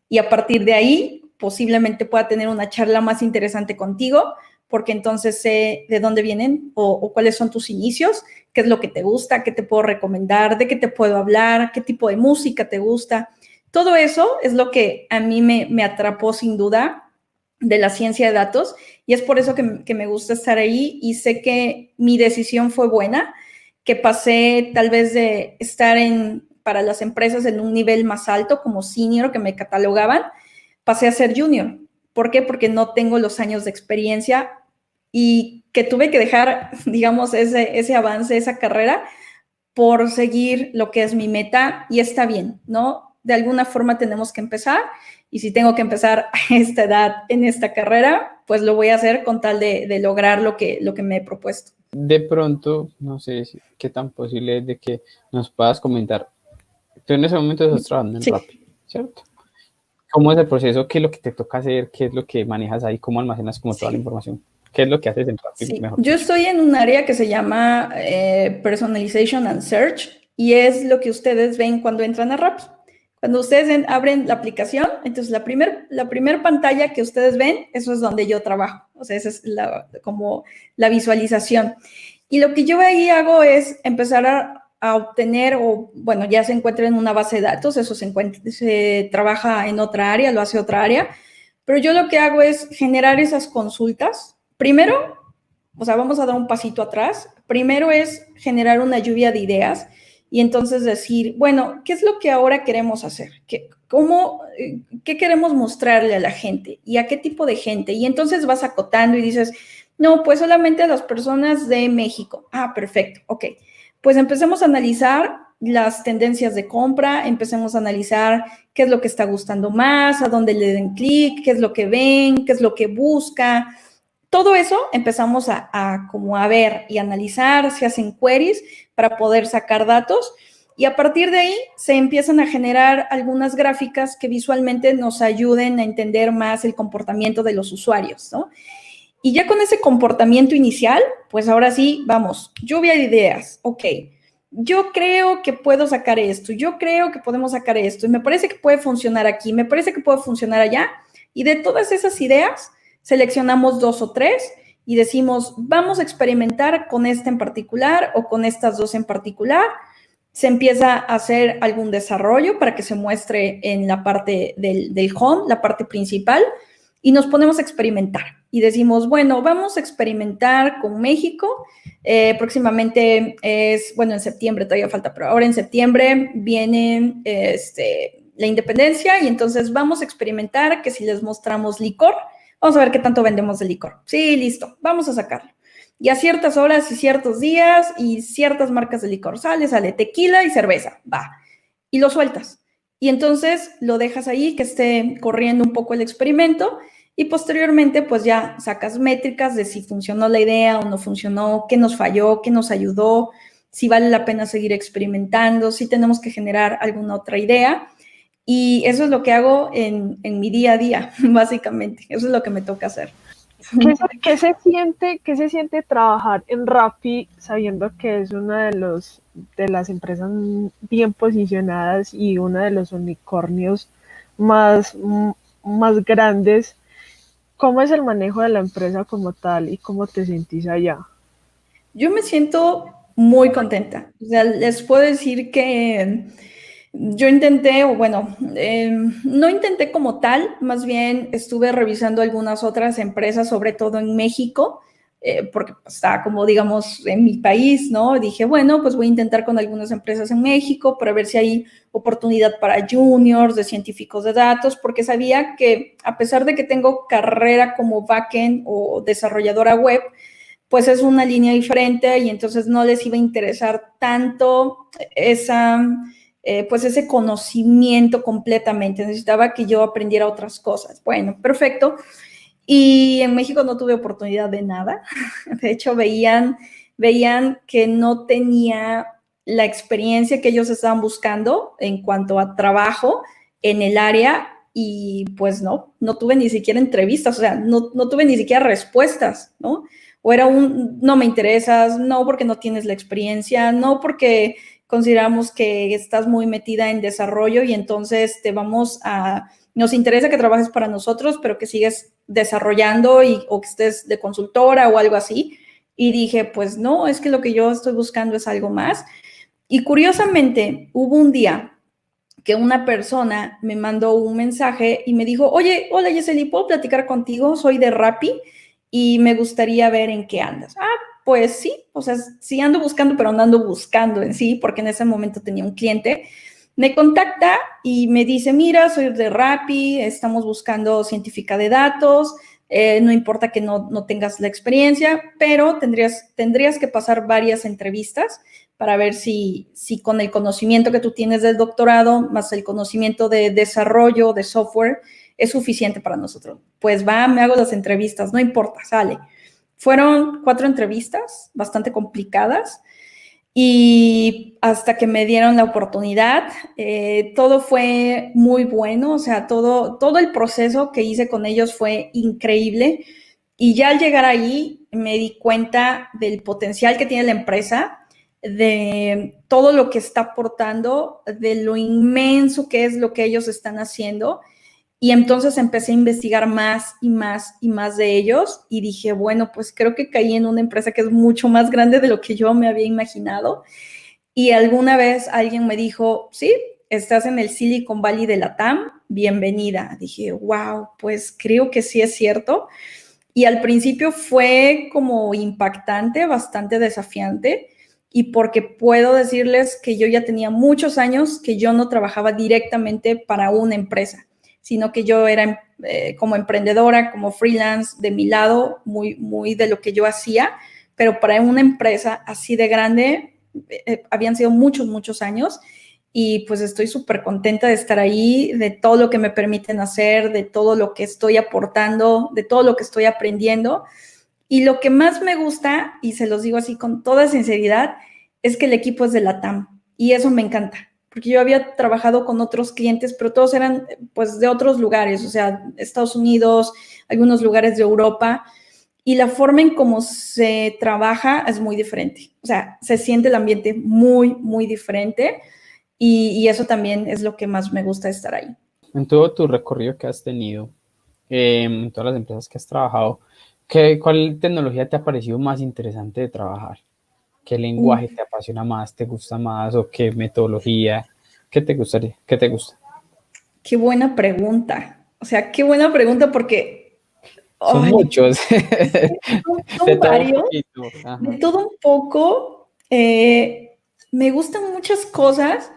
y a partir de ahí posiblemente pueda tener una charla más interesante contigo, porque entonces sé de dónde vienen o cuáles son tus inicios, qué es lo que te gusta, qué te puedo recomendar, de qué te puedo hablar, qué tipo de música te gusta. Todo eso es lo que a mí me atrapó sin duda de la ciencia de datos, y es por eso que me gusta estar ahí, y sé que mi decisión fue buena, que pasé tal vez de estar para las empresas en un nivel más alto como senior, que me catalogaban, pasé a ser junior. ¿Por qué? Porque no tengo los años de experiencia y que tuve que dejar, digamos, ese avance, esa carrera, por seguir lo que es mi meta, y está bien, ¿no? De alguna forma tenemos que empezar, y si tengo que empezar a esta edad en esta carrera, pues lo voy a hacer con tal de lograr lo que me he propuesto. De pronto, no sé qué tan posible es de que nos puedas comentar. Tú en ese momento estás trabajando en Sí. Rappi, ¿cierto? ¿Cómo es el proceso? ¿Qué es lo que te toca hacer? ¿Qué es lo que manejas ahí? ¿Cómo almacenas como toda la información? ¿Qué es lo que haces en Rappi? Sí. Mejor Yo dicho. estoy en un área que se llama Personalization and Search, y es lo que ustedes ven cuando entran a Rappi. Cuando ustedes abren la aplicación, entonces la primer pantalla que ustedes ven, eso es donde yo trabajo. O sea, esa es como la visualización. Y lo que yo ahí hago es empezar a obtener, o bueno, ya se encuentra en una base de datos, eso se trabaja en otra área, lo hace otra área, pero yo lo que hago es generar esas consultas. Primero, o sea, vamos a dar un pasito atrás. Primero es generar una lluvia de ideas y entonces decir, bueno, ¿qué es lo que ahora queremos hacer? ¿Qué queremos mostrarle a la gente? ¿Y a qué tipo de gente? Y entonces vas acotando y dices, no, pues solamente a las personas de México. Ah, perfecto, ok. Pues empecemos a analizar las tendencias de compra, empecemos a analizar qué es lo que está gustando más, a dónde le den clic, qué es lo que ven, qué es lo que busca. Todo eso empezamos como a ver y analizar, se hacen queries para poder sacar datos y a partir de ahí se empiezan a generar algunas gráficas que visualmente nos ayuden a entender más el comportamiento de los usuarios, ¿no? Y ya con ese comportamiento inicial, pues ahora sí, vamos, lluvia de ideas, ok. Yo creo que puedo sacar esto, yo creo que podemos sacar esto, y me parece que puede funcionar aquí, me parece que puede funcionar allá, y de todas esas ideas seleccionamos 2 o 3 y decimos, vamos a experimentar con esta en particular o con estas 2 en particular. Se empieza a hacer algún desarrollo para que se muestre en la parte del home, la parte principal, y nos ponemos a experimentar. Y decimos, bueno, vamos a experimentar con México. Próximamente en septiembre todavía falta, pero ahora en septiembre viene la independencia y entonces vamos a experimentar que si les mostramos licor, vamos a ver qué tanto vendemos de licor. Sí, listo, vamos a sacarlo. Y a ciertas horas y ciertos días y ciertas marcas de licor. Sale tequila y cerveza, va. Y lo sueltas. Y entonces lo dejas ahí que esté corriendo un poco el experimento y posteriormente pues ya sacas métricas de si funcionó la idea o no funcionó, qué nos falló, qué nos ayudó, si vale la pena seguir experimentando, si tenemos que generar alguna otra idea. Y eso es lo que hago en mi día a día, básicamente. Eso es lo que me toca hacer. ¿Qué se siente trabajar en Rappi sabiendo que es una de las empresas bien posicionadas y uno de los unicornios más grandes? ¿Cómo es el manejo de la empresa como tal y cómo te sentís allá? Yo me siento muy contenta. O sea, les puedo decir que yo intenté, no intenté como tal, más bien estuve revisando algunas otras empresas, sobre todo en México, porque estaba como, digamos, en mi país, ¿no? Dije, bueno, pues voy a intentar con algunas empresas en México para ver si hay oportunidad para juniors, de científicos de datos, porque sabía que a pesar de que tengo carrera como backend o desarrolladora web, pues es una línea diferente y entonces no les iba a interesar tanto ese conocimiento completamente. Necesitaba que yo aprendiera otras cosas. Bueno, perfecto. Y en México no tuve oportunidad de nada. De hecho, veían que no tenía la experiencia que ellos estaban buscando en cuanto a trabajo en el área y pues no tuve ni siquiera entrevistas, o sea, no tuve ni siquiera respuestas, ¿no? O era no me interesas, no porque no tienes la experiencia, no porque consideramos que estás muy metida en desarrollo y entonces nos interesa que trabajes para nosotros, pero que sigues desarrollando o que estés de consultora o algo así. Y dije, pues no, es que lo que yo estoy buscando es algo más. Y curiosamente, hubo un día que una persona me mandó un mensaje y me dijo, oye, hola Yeseli, ¿puedo platicar contigo? Soy de Rappi y me gustaría ver en qué andas. Pues sí, o sea, sí ando buscando, pero no ando buscando en sí, porque en ese momento tenía un cliente. Me contacta y me dice, mira, soy de Rappi, estamos buscando científica de datos, no importa que no tengas la experiencia, pero tendrías que pasar varias entrevistas para ver si con el conocimiento que tú tienes del doctorado, más el conocimiento de desarrollo de software, es suficiente para nosotros. Pues va, me hago las entrevistas, no importa, sale. Fueron 4 entrevistas bastante complicadas y hasta que me dieron la oportunidad, todo fue muy bueno, o sea, todo el proceso que hice con ellos fue increíble y ya al llegar ahí me di cuenta del potencial que tiene la empresa, de todo lo que está aportando, de lo inmenso que es lo que ellos están haciendo. Y entonces empecé a investigar más y más y más de ellos y dije, bueno, pues creo que caí en una empresa que es mucho más grande de lo que yo me había imaginado. Y alguna vez alguien me dijo, sí, estás en el Silicon Valley de la TAM, bienvenida. Dije, wow, pues creo que sí es cierto. Y al principio fue como impactante, bastante desafiante. Y porque puedo decirles que yo ya tenía muchos años que yo no trabajaba directamente para una empresa, sino que yo era como emprendedora, como freelance de mi lado, muy, muy de lo que yo hacía, pero para una empresa así de grande habían sido muchos, muchos años. Y pues estoy súper contenta de estar ahí, de todo lo que me permiten hacer, de todo lo que estoy aportando, de todo lo que estoy aprendiendo. Y lo que más me gusta, y se los digo así con toda sinceridad, es que el equipo es de LATAM. Y eso me encanta, porque yo había trabajado con otros clientes, pero todos eran pues de otros lugares, o sea, Estados Unidos, algunos lugares de Europa. Y la forma en cómo se trabaja es muy diferente. O sea, se siente el ambiente muy, muy diferente. Y eso también es lo que más me gusta de estar ahí. En todo tu recorrido que has tenido, en todas las empresas que has trabajado, ¿cuál tecnología te ha parecido más interesante de trabajar? ¿Qué lenguaje te apasiona más, te gusta más o qué metodología? ¿Qué te gustaría? ¿Qué te gusta? Qué buena pregunta. O sea, qué buena pregunta porque Son muchos. De son todo un varios, poquito. Ajá. de todo un poco. Me gustan muchas cosas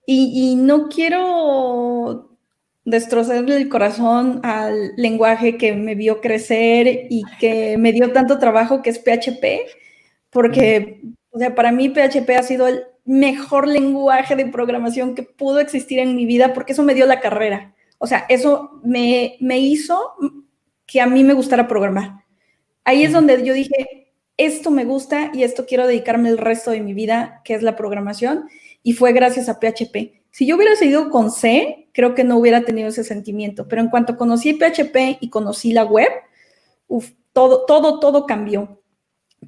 y no quiero destrozarle el corazón al lenguaje que me vio crecer y que me dio tanto trabajo, que es PHP, porque, o sea, para mí PHP ha sido el mejor lenguaje de programación que pudo existir en mi vida, porque eso me dio la carrera. O sea, eso me hizo que a mí me gustara programar. Ahí es donde yo dije, esto me gusta y esto quiero dedicarme el resto de mi vida, que es la programación, y fue gracias a PHP. Si yo hubiera seguido con C, creo que no hubiera tenido ese sentimiento, pero en cuanto conocí PHP y conocí la web, todo cambió.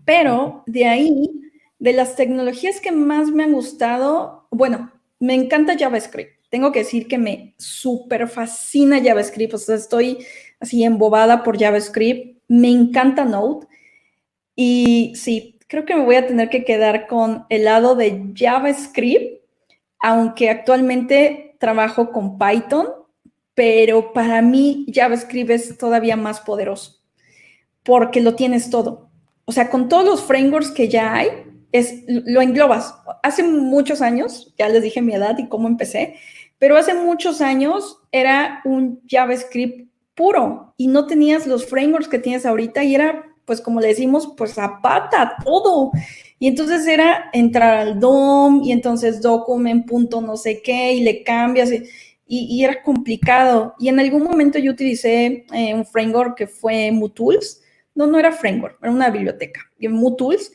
Pero de ahí, de las tecnologías que más me han gustado, bueno, me encanta JavaScript. Tengo que decir que me súper fascina JavaScript. O sea, estoy así embobada por JavaScript. Me encanta Node. Y sí, creo que me voy a tener que quedar con el lado de JavaScript, aunque actualmente trabajo con Python, pero para mí JavaScript es todavía más poderoso porque lo tienes todo. O sea, con todos los frameworks que ya hay, lo englobas. Hace muchos años, ya les dije mi edad y cómo empecé, pero hace muchos años era un JavaScript puro y no tenías los frameworks que tienes ahorita y era, pues como le decimos, pues a pata, todo. Y entonces era entrar al DOM y entonces document punto no sé qué y le cambias y era complicado. Y en algún momento yo utilicé un framework que fue MooTools. No era framework, era una biblioteca, MooTools,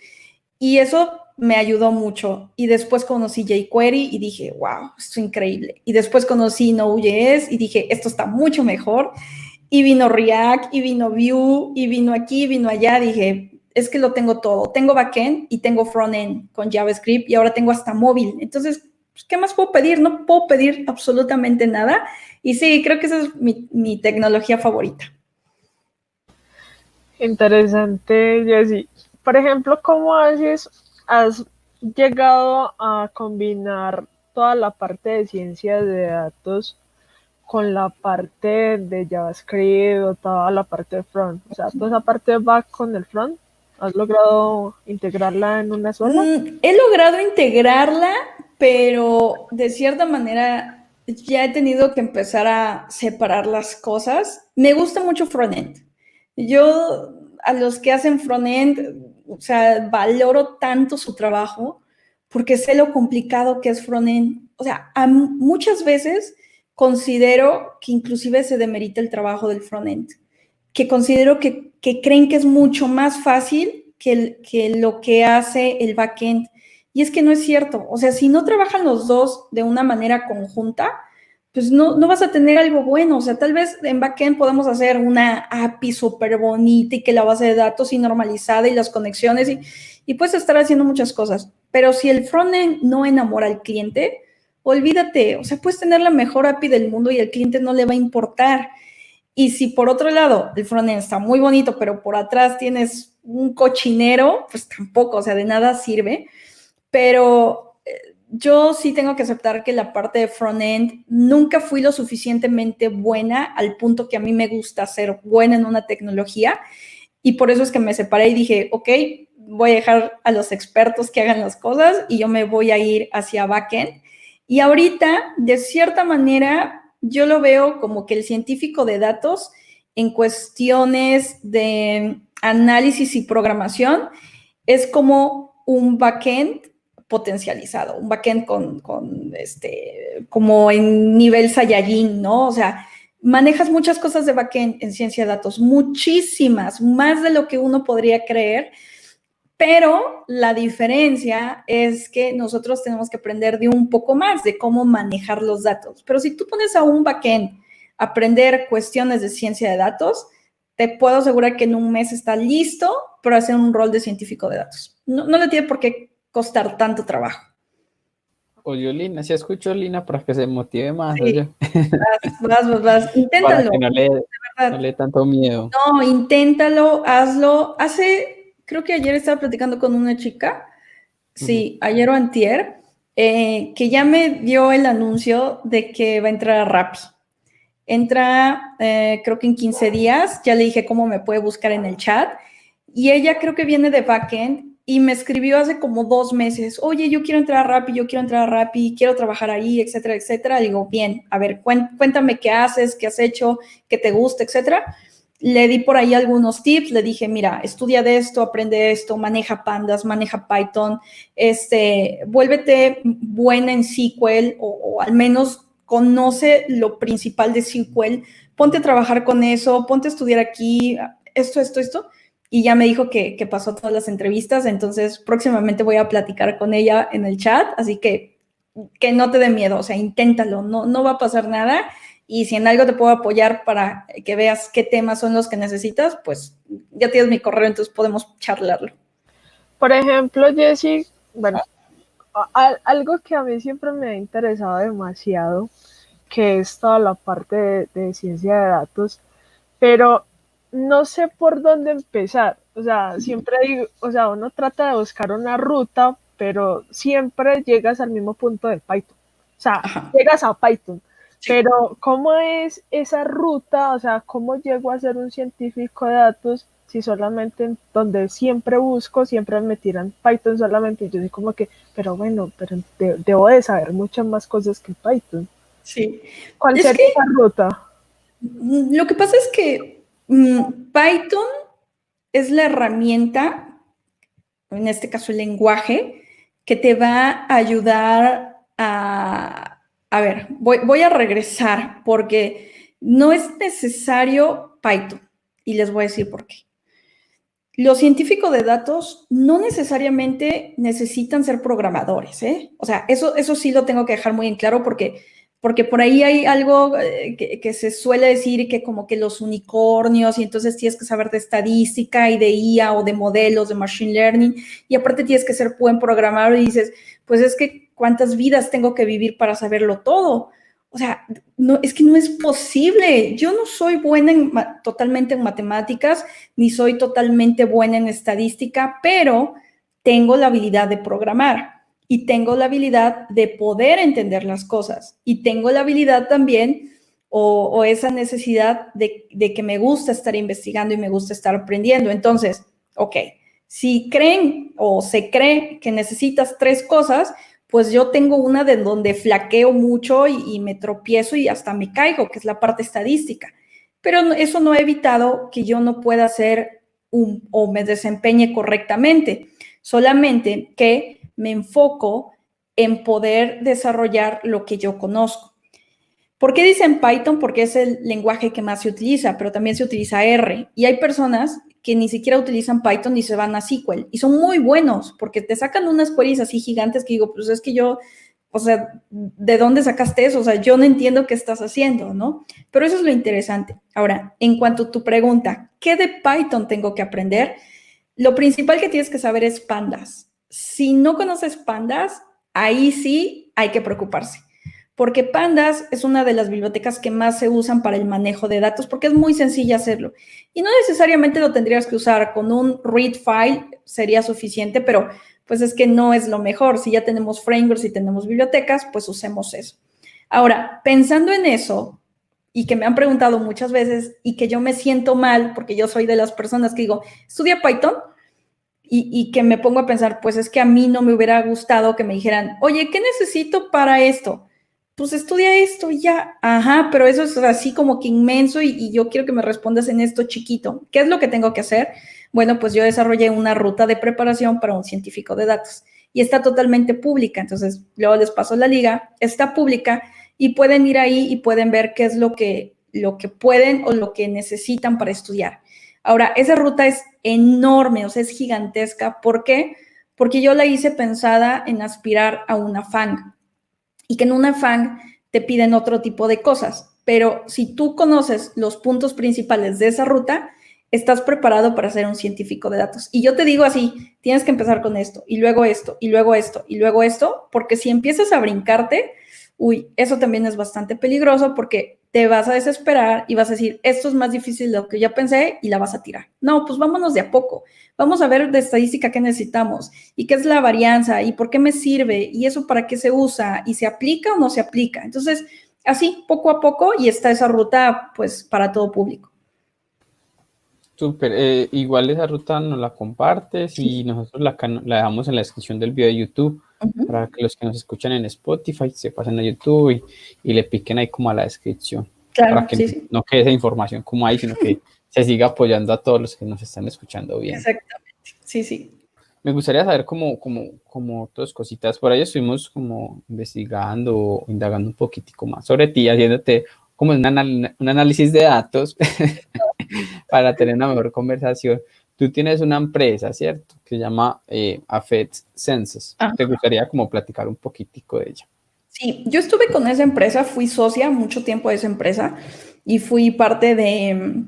y eso me ayudó mucho. Y después conocí jQuery y dije, wow, esto es increíble. Y después conocí Node.js y dije, esto está mucho mejor. Y vino React, y vino Vue, y vino aquí, y vino allá. Dije, es que lo tengo todo. Tengo backend y tengo frontend con JavaScript y ahora tengo hasta móvil. Entonces, pues, ¿qué más puedo pedir? No puedo pedir absolutamente nada. Y sí, creo que esa es mi tecnología favorita. Interesante, Jessy. Por ejemplo, ¿cómo has llegado a combinar toda la parte de ciencia de datos con la parte de JavaScript o toda la parte de front? O sea, toda esa parte de back con el front, ¿has logrado integrarla en una sola? He logrado integrarla, pero de cierta manera ya he tenido que empezar a separar las cosas. Me gusta mucho frontend. Yo a los que hacen frontend, o sea, valoro tanto su trabajo porque sé lo complicado que es frontend. O sea, muchas veces considero que inclusive se demerita el trabajo del frontend, que considero que creen que es mucho más fácil que lo que hace el backend. Y es que no es cierto. O sea, si no trabajan los dos de una manera conjunta, pues no vas a tener algo bueno. O sea, tal vez en backend podemos hacer una API súper bonita y que la base de datos y normalizada y las conexiones y puedes estar haciendo muchas cosas. Pero si el frontend no enamora al cliente, olvídate. O sea, puedes tener la mejor API del mundo y al cliente no le va a importar. Y si por otro lado el frontend está muy bonito, pero por atrás tienes un cochinero, pues tampoco, o sea, de nada sirve. Pero yo sí tengo que aceptar que la parte de frontend nunca fui lo suficientemente buena al punto que a mí me gusta ser buena en una tecnología. Y por eso es que me separé y dije, ok, voy a dejar a los expertos que hagan las cosas y yo me voy a ir hacia backend. Y ahorita, de cierta manera, yo lo veo como que el científico de datos en cuestiones de análisis y programación es como un backend potencializado, un backend como en nivel Saiyajin, ¿no? O sea, manejas muchas cosas de backend en ciencia de datos, muchísimas, más de lo que uno podría creer, pero la diferencia es que nosotros tenemos que aprender de un poco más de cómo manejar los datos. Pero si tú pones a un backend a aprender cuestiones de ciencia de datos, te puedo asegurar que en un mes está listo para hacer un rol de científico de datos. No le tiene por qué costar tanto trabajo. Oye, Lina, si escucho Lina para que se motive más, Sí. oye. Vas. Inténtalo. Para que no le dé tanto miedo. No, inténtalo, hazlo. Creo que ayer estaba platicando con una chica, sí, ayer o antier, que ya me dio el anuncio de que va a entrar a Rappi. Entra, creo que en 15 días, ya le dije cómo me puede buscar en el chat, y ella creo que viene de backend y me escribió hace como 2 meses, oye, yo quiero entrar a Rappi, quiero trabajar ahí, etcétera, etcétera. Digo, bien, a ver, cuéntame qué haces, qué has hecho, qué te gusta, etcétera. Le di por ahí algunos tips, le dije, mira, estudia de esto, aprende esto, maneja pandas, maneja Python, vuélvete buena en SQL o al menos conoce lo principal de SQL, ponte a trabajar con eso, ponte a estudiar aquí, esto, y ya me dijo que pasó todas las entrevistas, entonces próximamente voy a platicar con ella en el chat, así que no te dé miedo, o sea, inténtalo, no va a pasar nada, y si en algo te puedo apoyar para que veas qué temas son los que necesitas, pues ya tienes mi correo, entonces podemos charlarlo. Por ejemplo, Jessy, bueno, algo que a mí siempre me ha interesado demasiado, que es toda la parte de ciencia de datos, pero no sé por dónde empezar. O sea, siempre digo, o sea, uno trata de buscar una ruta, pero siempre llegas al mismo punto de Python. O sea, llegas a Python. Sí. Pero ¿cómo es esa ruta? O sea, ¿cómo llego a ser un científico de datos si solamente donde siempre busco, siempre me tiran Python solamente? Y yo soy como que, pero bueno, pero debo de saber muchas más cosas que Python. Sí. ¿Cuál sería esa ruta? Lo que pasa es que Python es la herramienta, en este caso el lenguaje, que te va a ayudar a ver, voy a regresar porque no es necesario Python y les voy a decir por qué. Los científicos de datos no necesariamente necesitan ser programadores, ¿eh? O sea, eso sí lo tengo que dejar muy en claro porque por ahí hay algo que se suele decir que como que los unicornios y entonces tienes que saber de estadística y de IA o de modelos de machine learning y aparte tienes que ser buen programador y dices, pues es que ¿cuántas vidas tengo que vivir para saberlo todo? O sea, no, es que no es posible. Yo no soy buena totalmente en matemáticas, ni soy totalmente buena en estadística, pero tengo la habilidad de programar y tengo la habilidad de poder entender las cosas y tengo la habilidad también o esa necesidad de que me gusta estar investigando y me gusta estar aprendiendo. Entonces, ok, si creen o se cree que necesitas 3 cosas, pues yo tengo una de donde flaqueo mucho y me tropiezo y hasta me caigo, que es la parte estadística. Pero eso no ha evitado que yo no pueda hacer o me desempeñe correctamente, solamente que me enfoco en poder desarrollar lo que yo conozco. ¿Por qué dicen Python? Porque es el lenguaje que más se utiliza, pero también se utiliza R. Y hay personas que ni siquiera utilizan Python y se van a SQL. Y son muy buenos porque te sacan unas queries así gigantes que digo, pues es que yo, o sea, ¿de dónde sacaste eso? O sea, yo no entiendo qué estás haciendo, ¿no? Pero eso es lo interesante. Ahora, en cuanto a tu pregunta, ¿qué de Python tengo que aprender? Lo principal que tienes que saber es pandas. Si no conoces pandas, ahí sí hay que preocuparse. Porque Pandas es una de las bibliotecas que más se usan para el manejo de datos porque es muy sencilla hacerlo. Y no necesariamente lo tendrías que usar con un read file, sería suficiente, pero pues es que no es lo mejor. Si ya tenemos frameworks y tenemos bibliotecas, pues usemos eso. Ahora, pensando en eso, y que me han preguntado muchas veces y que yo me siento mal porque yo soy de las personas que digo, estudia Python, y que me pongo a pensar, pues es que a mí no me hubiera gustado que me dijeran, oye, ¿qué necesito para esto? Pues estudia esto y ya, ajá, pero eso es así como que inmenso y yo quiero que me respondas en esto chiquito. ¿Qué es lo que tengo que hacer? Bueno, pues yo desarrollé una ruta de preparación para un científico de datos. y está totalmente pública. Entonces, luego les paso la liga, está pública y pueden ir ahí y pueden ver qué es lo que pueden o lo que necesitan para estudiar. Ahora, esa ruta es enorme, o sea, es gigantesca. ¿Por qué? Porque yo la hice pensada en aspirar a una FANG y que en una FANG te piden otro tipo de cosas, pero si tú conoces los puntos principales de esa ruta, estás preparado para ser un científico de datos. Y yo te digo así, tienes que empezar con esto, y luego esto, y luego esto, y luego esto, porque si empiezas a brincarte, eso también es bastante peligroso porque te vas a desesperar y vas a decir, esto es más difícil de lo que yo pensé y la vas a tirar. No, pues vámonos de a poco. Vamos a ver de estadística qué necesitamos y qué es la varianza y por qué me sirve y eso para qué se usa y se aplica o no se aplica. Entonces, así, poco a poco y está esa ruta, pues, para todo público. Súper, igual esa ruta nos la compartes y nosotros la dejamos en la descripción del video de YouTube para que los que nos escuchan en Spotify se pasen a YouTube y le piquen ahí como a la descripción. Claro, para que no quede esa información como ahí, sino que se siga apoyando a todos los que nos están escuchando bien. Exactamente, sí. Me gustaría saber como otras cositas. Por ahí estuvimos como investigando o indagando un poquitico más sobre ti, haciéndote como un análisis de datos para tener una mejor conversación. Tú tienes una empresa, ¿cierto? Que se llama Affect Senses. ¿Te gustaría como platicar un poquitico de ella? Sí, yo estuve con esa empresa, fui socia mucho tiempo de esa empresa y fui parte de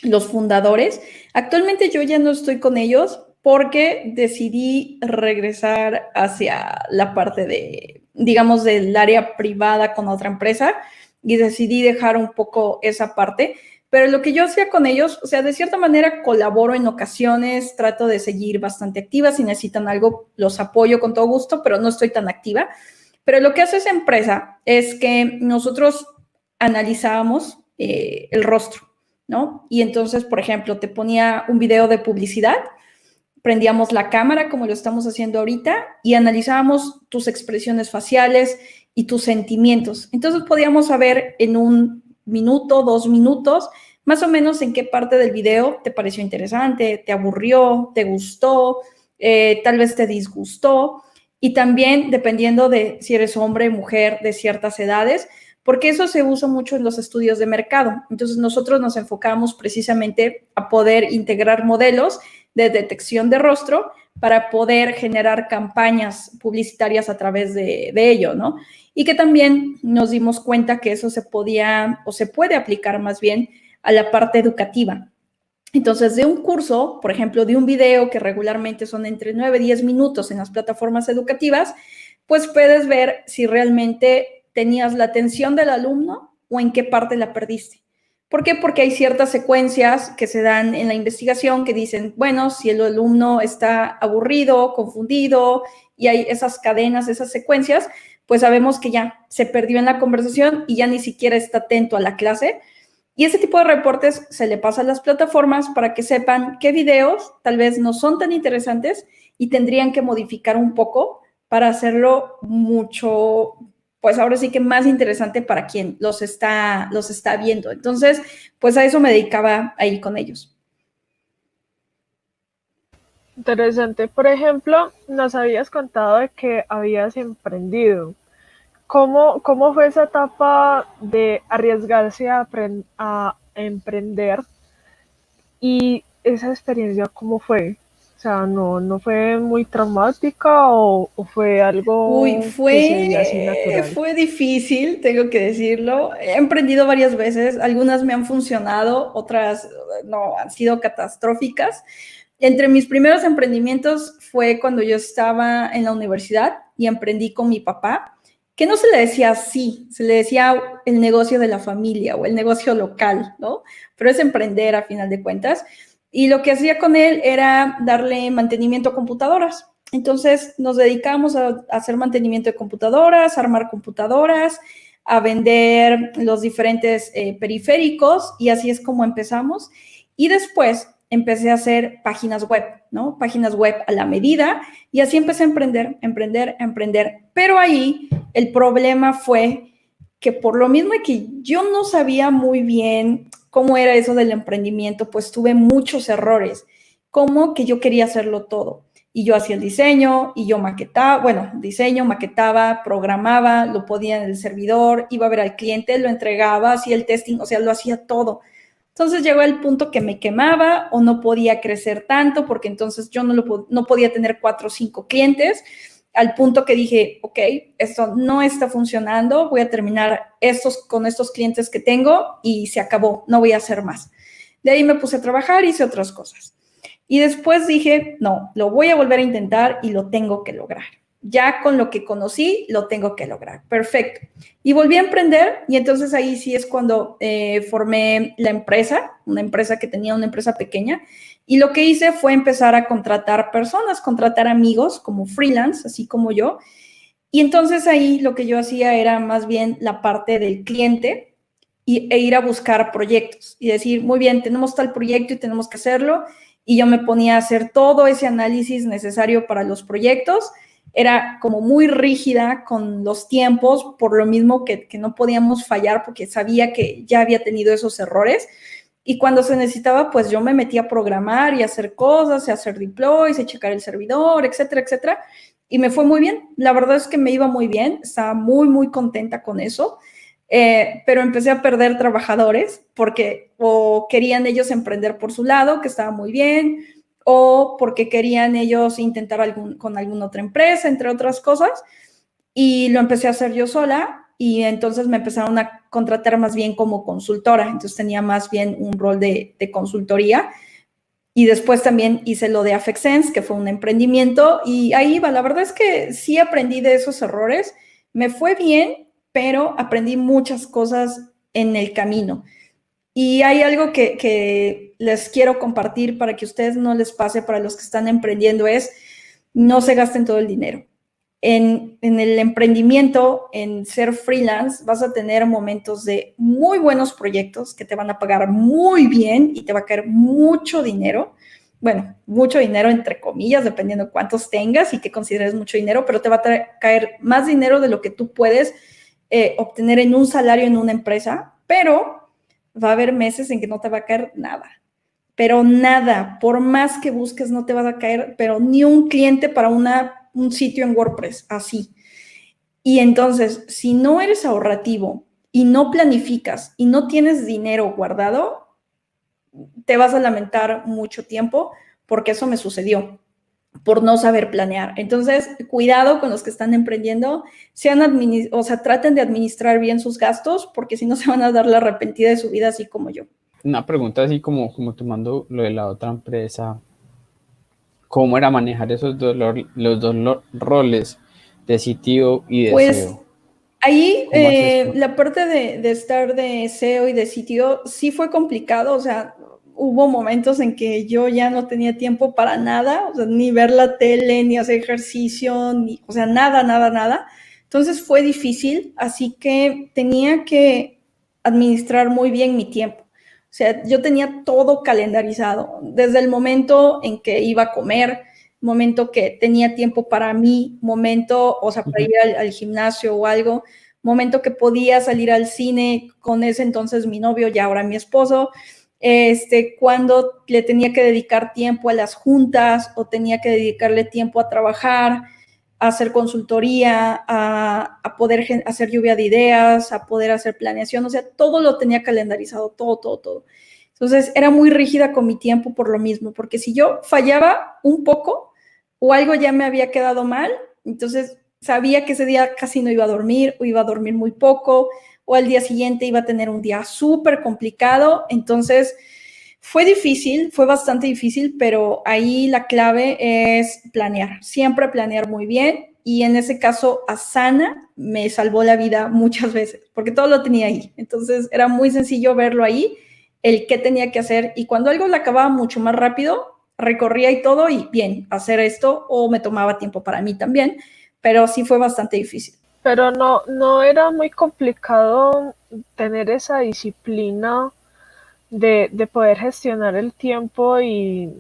los fundadores. Actualmente yo ya no estoy con ellos porque decidí regresar hacia la parte de, digamos, del área privada con otra empresa y decidí dejar un poco esa parte. Pero lo que yo hacía con ellos, o sea, de cierta manera colaboro en ocasiones, trato de seguir bastante activa. Si necesitan algo, los apoyo con todo gusto, pero no estoy tan activa. Pero lo que hace esa empresa es que nosotros analizábamos el rostro, ¿no? Y entonces, por ejemplo, te ponía un video de publicidad, prendíamos la cámara como lo estamos haciendo ahorita y analizábamos tus expresiones faciales y tus sentimientos. Entonces podíamos saber en 1 minuto, 2 minutos, más o menos en qué parte del video te pareció interesante, te aburrió, te gustó, tal vez te disgustó. Y también dependiendo de si eres hombre, mujer, de ciertas edades, porque eso se usa mucho en los estudios de mercado. Entonces nosotros nos enfocamos precisamente a poder integrar modelos de detección de rostro para poder generar campañas publicitarias a través de ello, ¿no? Y que también nos dimos cuenta que eso se podía o se puede aplicar más bien a la parte educativa. Entonces, de un curso, por ejemplo, de un video que regularmente son entre 9 y 10 minutos en las plataformas educativas, pues puedes ver si realmente tenías la atención del alumno o en qué parte la perdiste. ¿Por qué? Porque hay ciertas secuencias que se dan en la investigación que dicen, bueno, si el alumno está aburrido, confundido y hay esas cadenas, esas secuencias, pues sabemos que ya se perdió en la conversación y ya ni siquiera está atento a la clase. Y ese tipo de reportes se le pasa a las plataformas para que sepan qué videos tal vez no son tan interesantes y tendrían que modificar un poco para hacerlo mucho, pues ahora sí que más interesante para quien los está viendo. Entonces, pues a eso me dedicaba ahí con ellos. Interesante. Por ejemplo, nos habías contado de que habías emprendido. ¿Cómo fue esa etapa de arriesgarse a emprender? Y esa experiencia, ¿cómo fue? O sea, ¿no fue muy traumática o fue algo que se dio así natural? Fue difícil, tengo que decirlo. He emprendido varias veces, algunas me han funcionado, otras no, han sido catastróficas. Entre mis primeros emprendimientos fue cuando yo estaba en la universidad y emprendí con mi papá, que no se le decía así, se le decía el negocio de la familia o el negocio local, ¿no? Pero es emprender a final de cuentas. Y lo que hacía con él era darle mantenimiento a computadoras. Entonces nos dedicamos a hacer mantenimiento de computadoras, a armar computadoras, a vender los diferentes periféricos y así es como empezamos. Y después empecé a hacer páginas web, ¿no? Páginas web a la medida y así empecé a emprender. Pero ahí el problema fue que por lo mismo que yo no sabía muy bien cómo era eso del emprendimiento, pues tuve muchos errores, como que yo quería hacerlo todo. Y yo hacía el diseño y yo maquetaba, bueno, diseño, maquetaba, programaba, lo ponía en el servidor, iba a ver al cliente, lo entregaba, hacía el testing, o sea, lo hacía todo. Entonces llegó el punto que me quemaba o no podía crecer tanto porque entonces yo no podía tener 4 o 5 clientes, al punto que dije, ok, esto no está funcionando, voy a terminar con estos clientes que tengo y se acabó, no voy a hacer más. De ahí me puse a trabajar, hice otras cosas. Y después dije, no, lo voy a volver a intentar y lo tengo que lograr. Ya con lo que conocí, lo tengo que lograr. Perfecto. Y volví a emprender y entonces ahí sí es cuando formé la empresa, una empresa que tenía una empresa pequeña. Y lo que hice fue empezar a contratar personas, contratar amigos como freelance, así como yo. Y entonces ahí lo que yo hacía era más bien la parte del cliente e ir a buscar proyectos y decir, muy bien, tenemos tal proyecto y tenemos que hacerlo. Y yo me ponía a hacer todo ese análisis necesario para los proyectos. Era como muy rígida con los tiempos, por lo mismo que no podíamos fallar porque sabía que ya había tenido esos errores. Y cuando se necesitaba, pues yo me metía a programar y a hacer cosas, a hacer deploys, a checar el servidor, etcétera, etcétera. Y me fue muy bien. La verdad es que me iba muy bien. Estaba muy, muy contenta con eso. Pero empecé a perder trabajadores porque o querían ellos emprender por su lado, que estaba muy bien, o porque querían ellos intentar con alguna otra empresa, entre otras cosas, y lo empecé a hacer yo sola y entonces me empezaron a contratar más bien como consultora, entonces tenía más bien un rol de consultoría. Y después también hice lo de AffectSense, que fue un emprendimiento, y ahí iba. La verdad es que sí aprendí de esos errores, me fue bien, pero aprendí muchas cosas en el camino. Y hay algo que les quiero compartir para que a ustedes no les pase, para los que están emprendiendo, es no se gasten todo el dinero. En el emprendimiento, en ser freelance, vas a tener momentos de muy buenos proyectos que te van a pagar muy bien y te va a caer mucho dinero. Bueno, mucho dinero entre comillas, dependiendo cuántos tengas y que consideres mucho dinero, pero te va a caer más dinero de lo que tú puedes obtener en un salario en una empresa, pero va a haber meses en que no te va a caer nada. Pero nada, por más que busques, no te vas a caer, pero ni un cliente para un sitio en WordPress, así. Y entonces, si no eres ahorrativo y no planificas y no tienes dinero guardado, te vas a lamentar mucho tiempo porque eso me sucedió por no saber planear. Entonces, cuidado con los que están emprendiendo, traten de administrar bien sus gastos porque si no se van a dar la arrepentida de su vida así como yo. Una pregunta así como tomando lo de la otra empresa, ¿cómo era manejar los dos roles de CTO y de pues, SEO? Ahí la parte de estar de SEO y de sitio sí fue complicado, o sea, hubo momentos en que yo ya no tenía tiempo para nada, o sea, ni ver la tele, ni hacer ejercicio, o sea, nada, nada, nada. Entonces fue difícil, así que tenía que administrar muy bien mi tiempo. O sea, yo tenía todo calendarizado, desde el momento en que iba a comer, momento que tenía tiempo para mí, momento, o sea, para ir al gimnasio o algo, momento que podía salir al cine con ese entonces mi novio, ya ahora mi esposo, cuando le tenía que dedicar tiempo a las juntas o tenía que dedicarle tiempo a trabajar, a hacer consultoría, a poder hacer lluvia de ideas, a poder hacer planeación, o sea, todo lo tenía calendarizado, todo, todo, todo. Entonces, era muy rígida con mi tiempo por lo mismo, porque si yo fallaba un poco o algo ya me había quedado mal, entonces sabía que ese día casi no iba a dormir o iba a dormir muy poco o al día siguiente iba a tener un día súper complicado. Entonces, fue difícil, fue bastante difícil, pero ahí la clave es planear, siempre planear muy bien. Y en ese caso, Asana me salvó la vida muchas veces, porque todo lo tenía ahí. Entonces, era muy sencillo verlo ahí, el qué tenía que hacer. Y cuando algo le acababa mucho más rápido, recorría y todo, y bien, hacer esto, o me tomaba tiempo para mí también, pero sí fue bastante difícil. Pero no era muy complicado tener esa disciplina de poder gestionar el tiempo y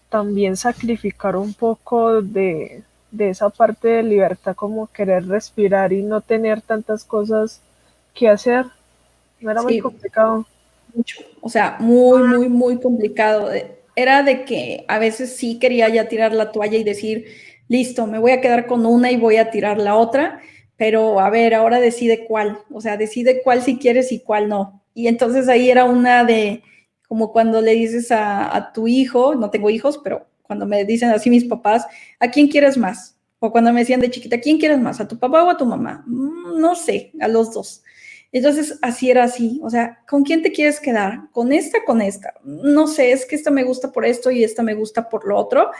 también sacrificar un poco de esa parte de libertad, como querer respirar y no tener tantas cosas que hacer. No era muy Sí, complicado. mucho. O sea, muy, muy, muy complicado. era de que a veces sí quería ya tirar la toalla y decir, listo, me voy a quedar con una y voy a tirar la otra, pero a ver, ahora decide cuál, o sea, decide cuál si quieres y cuál no. Y entonces ahí era una de, como cuando le dices a tu hijo, no tengo hijos, pero cuando me dicen así mis papás, ¿a quién quieres más? O cuando me decían de chiquita, ¿a quién quieres más? ¿A tu papá o a tu mamá? No sé, a los dos. Entonces, así era así, o sea, ¿con quién te quieres quedar? ¿Con esta, con esta? No sé, es que esta me gusta por esto y esta me gusta por lo otro.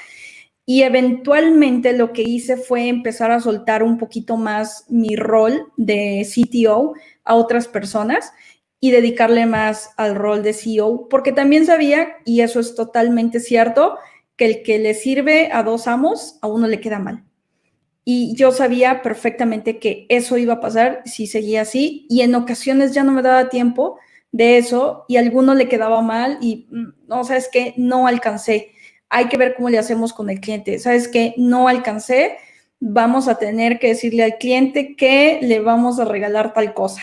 Y eventualmente lo que hice fue empezar a soltar un poquito más mi rol de CTO a otras personas y dedicarle más al rol de CEO, porque también sabía, y eso es totalmente cierto, que el que le sirve a dos amos, a uno le queda mal. Y yo sabía perfectamente que eso iba a pasar si seguía así y en ocasiones ya no me daba tiempo de eso y a alguno le quedaba mal y no, sabes qué, no alcancé. Hay que ver cómo le hacemos con el cliente. Sabes qué, no alcancé. Vamos a tener que decirle al cliente que le vamos a regalar tal cosa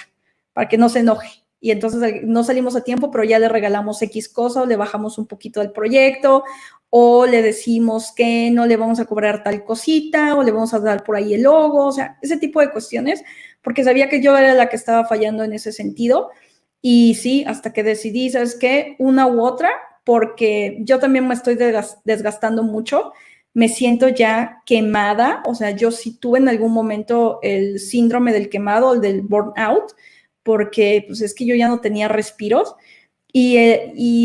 para que no se enoje. Y entonces no salimos a tiempo, pero ya le regalamos X cosa o le bajamos un poquito del proyecto o le decimos que no le vamos a cobrar tal cosita, o le vamos a dar por ahí el logo, o sea, ese tipo de cuestiones, porque sabía que yo era la que estaba fallando en ese sentido. Y sí, hasta que decidí, ¿sabes qué? Una u otra, porque yo también me estoy desgastando mucho, me siento ya quemada, o sea, yo sí tuve en algún momento el síndrome del quemado, el del burnout, porque pues es que yo ya no tenía respiros y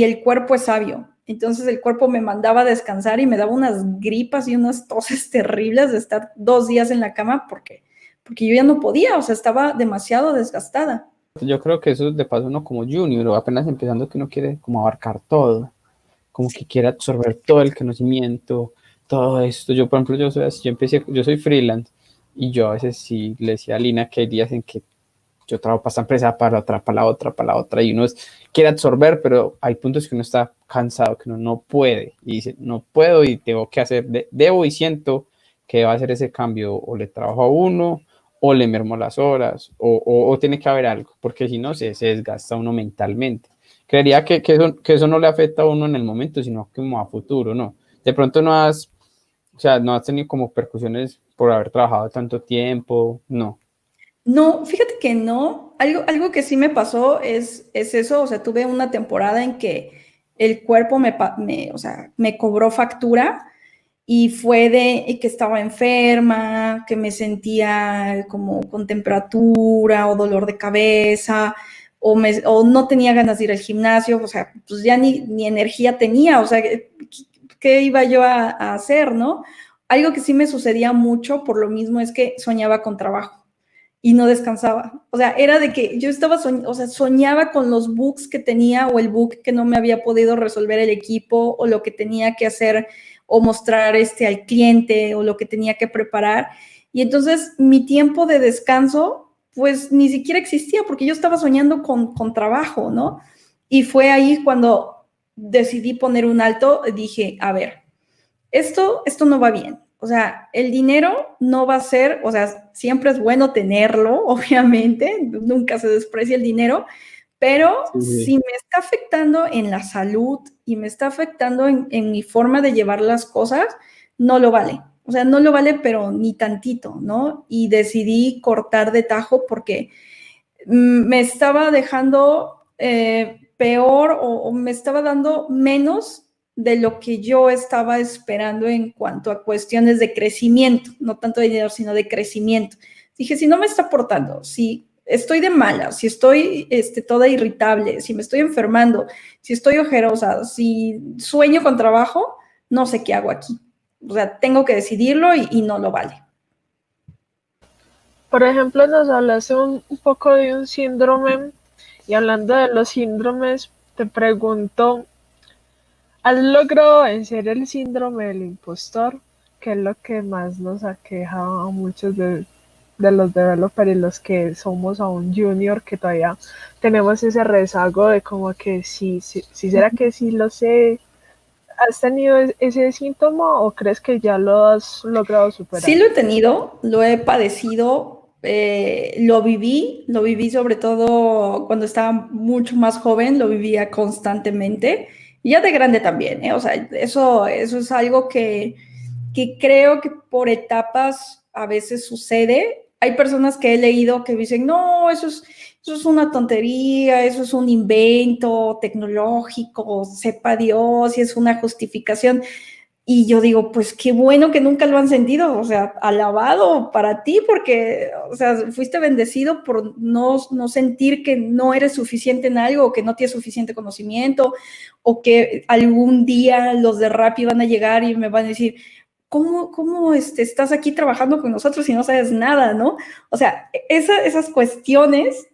el cuerpo es sabio. Entonces el cuerpo me mandaba a descansar y me daba unas gripas y unas toses terribles de estar 2 días en la cama porque yo ya no podía, o sea, estaba demasiado desgastada. Yo creo que eso de paso uno como junior o apenas empezando que uno quiere como abarcar todo, como que quiere absorber todo el conocimiento, todo esto. Yo, por ejemplo, yo soy así, yo soy freelance y yo a veces sí le decía a Lina que hay días en que yo trabajo para esta empresa, para otra, para la otra, para la otra, y uno quiere absorber, pero hay puntos que uno está cansado, que uno no puede, y dice, no puedo y tengo que hacer, debo y siento que va a hacer ese cambio, o le trabajo a uno, o le mermo las horas, o tiene que haber algo, porque si no se desgasta uno mentalmente. Creería que eso no le afecta a uno en el momento, sino como a futuro, ¿no? De pronto o sea, no has tenido como percusiones por haber trabajado tanto tiempo, no. No, fíjate que no. Algo que sí me pasó es eso, o sea, tuve una temporada en que el cuerpo o sea, me cobró factura y fue de que estaba enferma, que me sentía como con temperatura o dolor de cabeza, o no tenía ganas de ir al gimnasio, o sea, pues ya ni energía tenía, o sea, ¿qué iba yo a hacer, no? Algo que sí me sucedía mucho por lo mismo es que soñaba con trabajo y no descansaba. O sea, era de que yo estaba, o sea, soñaba con los bugs que tenía o el bug que no me había podido resolver el equipo o lo que tenía que hacer o mostrar al cliente o lo que tenía que preparar. Y entonces mi tiempo de descanso pues ni siquiera existía porque yo estaba soñando con trabajo, ¿no? Y fue ahí cuando decidí poner un alto, dije, a ver, esto no va bien. O sea, el dinero no va a ser, o sea, siempre es bueno tenerlo, obviamente, nunca se desprecia el dinero, pero Sí, si sí. me está afectando en la salud y me está afectando en mi forma de llevar las cosas, no lo vale. O sea, no lo vale, pero ni tantito, ¿no? Y decidí cortar de tajo porque me estaba dejando peor o me estaba dando menos de lo que yo estaba esperando en cuanto a cuestiones de crecimiento, no tanto de dinero, sino de crecimiento. Dije, si no me está aportando, si estoy de mala, si estoy toda irritable, si me estoy enfermando, si estoy ojerosa, si sueño con trabajo, no sé qué hago aquí. O sea, tengo que decidirlo y no lo vale. Por ejemplo, nos hablaste un poco de un síndrome y hablando de los síndromes, te pregunto, ¿has logrado vencer el síndrome del impostor? Que es lo que más nos aqueja a muchos de los developers y los que somos aún junior, que todavía tenemos ese rezago de como que sí será que sí lo sé. ¿Has tenido ese síntoma o crees que ya lo has logrado Sí superar? lo he tenido, lo he padecido, lo viví sobre todo cuando estaba mucho más joven, lo vivía constantemente Y ya de grande también, ¿eh? O sea, eso es algo que creo que por etapas a veces sucede. Hay personas que he leído que dicen, no, eso es una tontería, eso es un invento tecnológico, sepa Dios, y es una justificación. Y yo digo, pues qué bueno que nunca lo han sentido, o sea, alabado para ti, porque, o sea, fuiste bendecido por no sentir que no eres suficiente en algo, o que no tienes suficiente conocimiento, o que algún día los de Rappi van a llegar y me van a decir, ¿cómo estás aquí trabajando con nosotros y no sabes nada, ¿no? O sea, esas cuestiones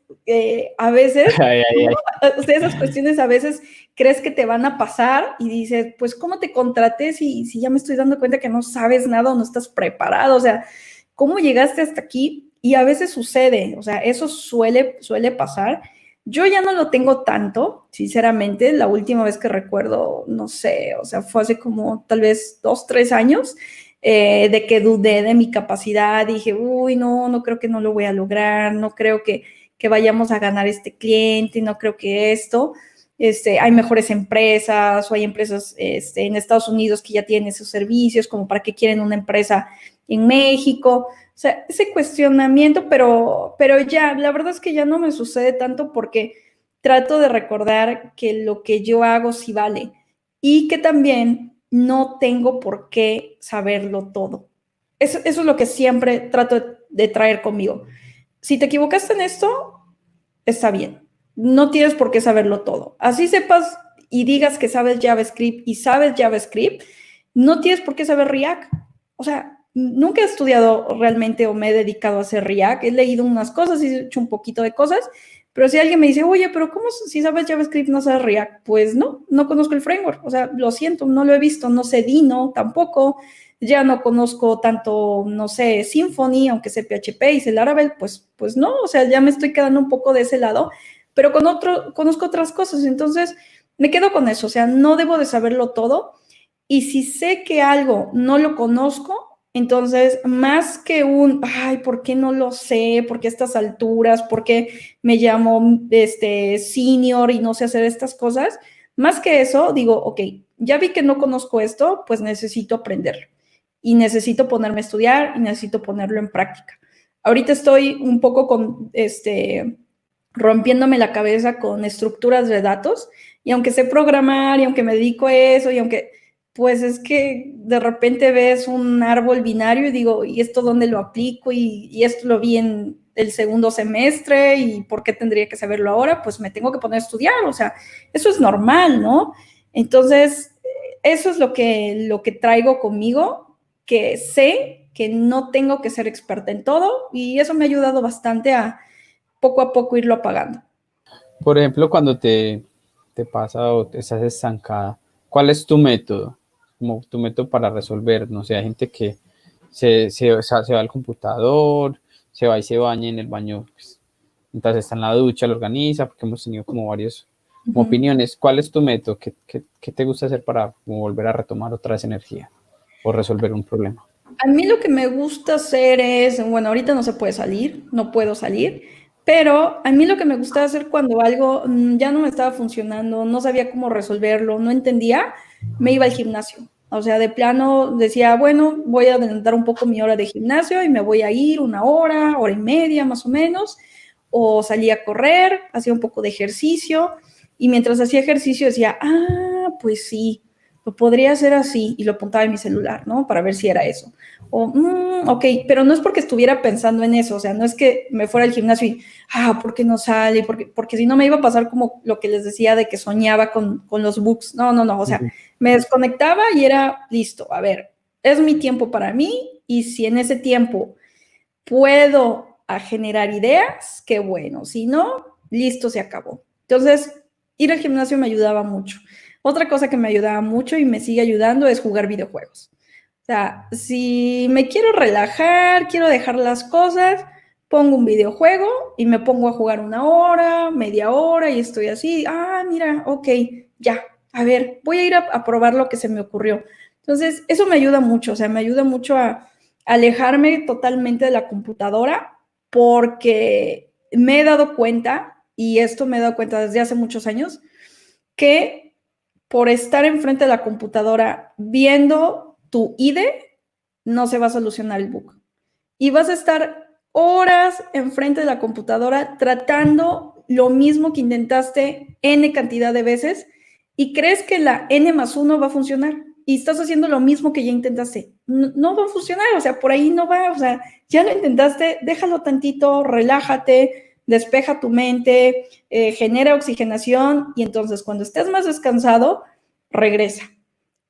a veces, Ay, ay, ay. o sea, esas cuestiones a veces crees que te van a pasar y dices, pues, ¿cómo te contraté si ya me estoy dando cuenta que no sabes nada o no estás preparado? O sea, ¿cómo llegaste hasta aquí? Y a veces sucede, o sea, eso suele pasar. Yo ya no lo tengo tanto, sinceramente. La última vez que recuerdo, no sé, o sea, fue hace como tal vez 2, 3 años, de que dudé de mi capacidad. Dije, uy, no creo que no lo voy a lograr, no creo que vayamos a ganar este cliente, no creo que esto. Hay mejores empresas o hay empresas en Estados Unidos que ya tienen esos servicios, como para qué quieren una empresa en México. O sea, ese cuestionamiento, pero ya, la verdad es que ya no me sucede tanto porque trato de recordar que lo que yo hago sí vale y que también no tengo por qué saberlo todo. Eso es lo que siempre trato de traer conmigo. Si te equivocaste en esto, está bien. No tienes por qué saberlo todo. Así sepas y digas que sabes JavaScript y sabes JavaScript, no tienes por qué saber React. O sea, nunca he estudiado realmente o me he dedicado a hacer React. He leído unas cosas y he hecho un poquito de cosas, pero si alguien me dice, oye, pero ¿cómo si sabes JavaScript no sabes React? Pues no conozco el framework. O sea, lo siento, no lo he visto, no sé Dino tampoco. Ya no conozco tanto, no sé, Symfony, aunque sé PHP y sé Laravel, pues no, o sea, ya me estoy quedando un poco de ese lado, pero conozco otras cosas, entonces me quedo con eso, o sea, no debo de saberlo todo, y si sé que algo no lo conozco, entonces más que ay, ¿por qué no lo sé? ¿Por qué a estas alturas? ¿Por qué me llamo senior y no sé hacer estas cosas? Más que eso, digo, ok, ya vi que no conozco esto, pues necesito aprenderlo y necesito ponerme a estudiar y necesito ponerlo en práctica. Ahorita estoy un poco rompiéndome la cabeza con estructuras de datos y aunque sé programar y aunque me dedico a eso y aunque, pues es que de repente ves un árbol binario y digo, ¿y esto dónde lo aplico? Y esto lo vi en el segundo semestre y ¿por qué tendría que saberlo ahora? Pues me tengo que poner a estudiar, o sea, eso es normal, ¿no? Entonces, eso es lo que traigo conmigo, que sé que no tengo que ser experta en todo y eso me ha ayudado bastante a poco irlo apagando. Por ejemplo, cuando te pasa o te estás estancada, ¿cuál es tu método? Como tu método para resolver, no sé, hay gente que o sea, se va al computador, se va y se baña en el baño, pues, mientras está en la ducha, lo organiza, porque hemos tenido como varios como opiniones. ¿Cuál es tu método? ¿Qué te gusta hacer para como volver a retomar otra vez energía o resolver un problema? A mí lo que me gusta hacer es, bueno, ahorita no se puede salir, no puedo salir, pero a mí lo que me gusta hacer cuando algo ya no me estaba funcionando, no sabía cómo resolverlo, no entendía, me iba al gimnasio. O sea, de plano decía, bueno, voy a adelantar un poco mi hora de gimnasio y me voy a ir una hora y media más o menos, o salía a correr, hacía un poco de ejercicio y mientras hacía ejercicio decía, pues sí, lo podría hacer así y lo apuntaba en mi celular, ¿no? Para ver si era eso. O, ok, pero no es porque estuviera pensando en eso, o sea, no es que me fuera al gimnasio y, ¿por qué no sale? Porque si no me iba a pasar como lo que les decía de que soñaba con los bugs. No, o sea, me desconectaba y era listo, a ver, es mi tiempo para mí y si en ese tiempo puedo generar ideas, qué bueno, si no, listo, se acabó. Entonces, ir al gimnasio me ayudaba mucho. Otra cosa que me ayudaba mucho y me sigue ayudando es jugar videojuegos. O sea, si me quiero relajar, quiero dejar las cosas, pongo un videojuego y me pongo a jugar una hora, media hora y estoy así, mira, ok, ya, a ver, voy a ir a probar lo que se me ocurrió. Entonces, eso me ayuda mucho, o sea, me ayuda mucho a alejarme totalmente de la computadora porque me he dado cuenta, y esto me he dado cuenta desde hace muchos años, que por estar enfrente de la computadora viendo tu IDE, no se va a solucionar el bug. Y vas a estar horas enfrente de la computadora tratando lo mismo que intentaste N cantidad de veces y crees que la N+1 va a funcionar y estás haciendo lo mismo que ya intentaste. No va a funcionar, o sea, por ahí no va, o sea, ya lo intentaste, déjalo tantito, relájate, despeja tu mente, genera oxigenación y entonces cuando estés más descansado, regresa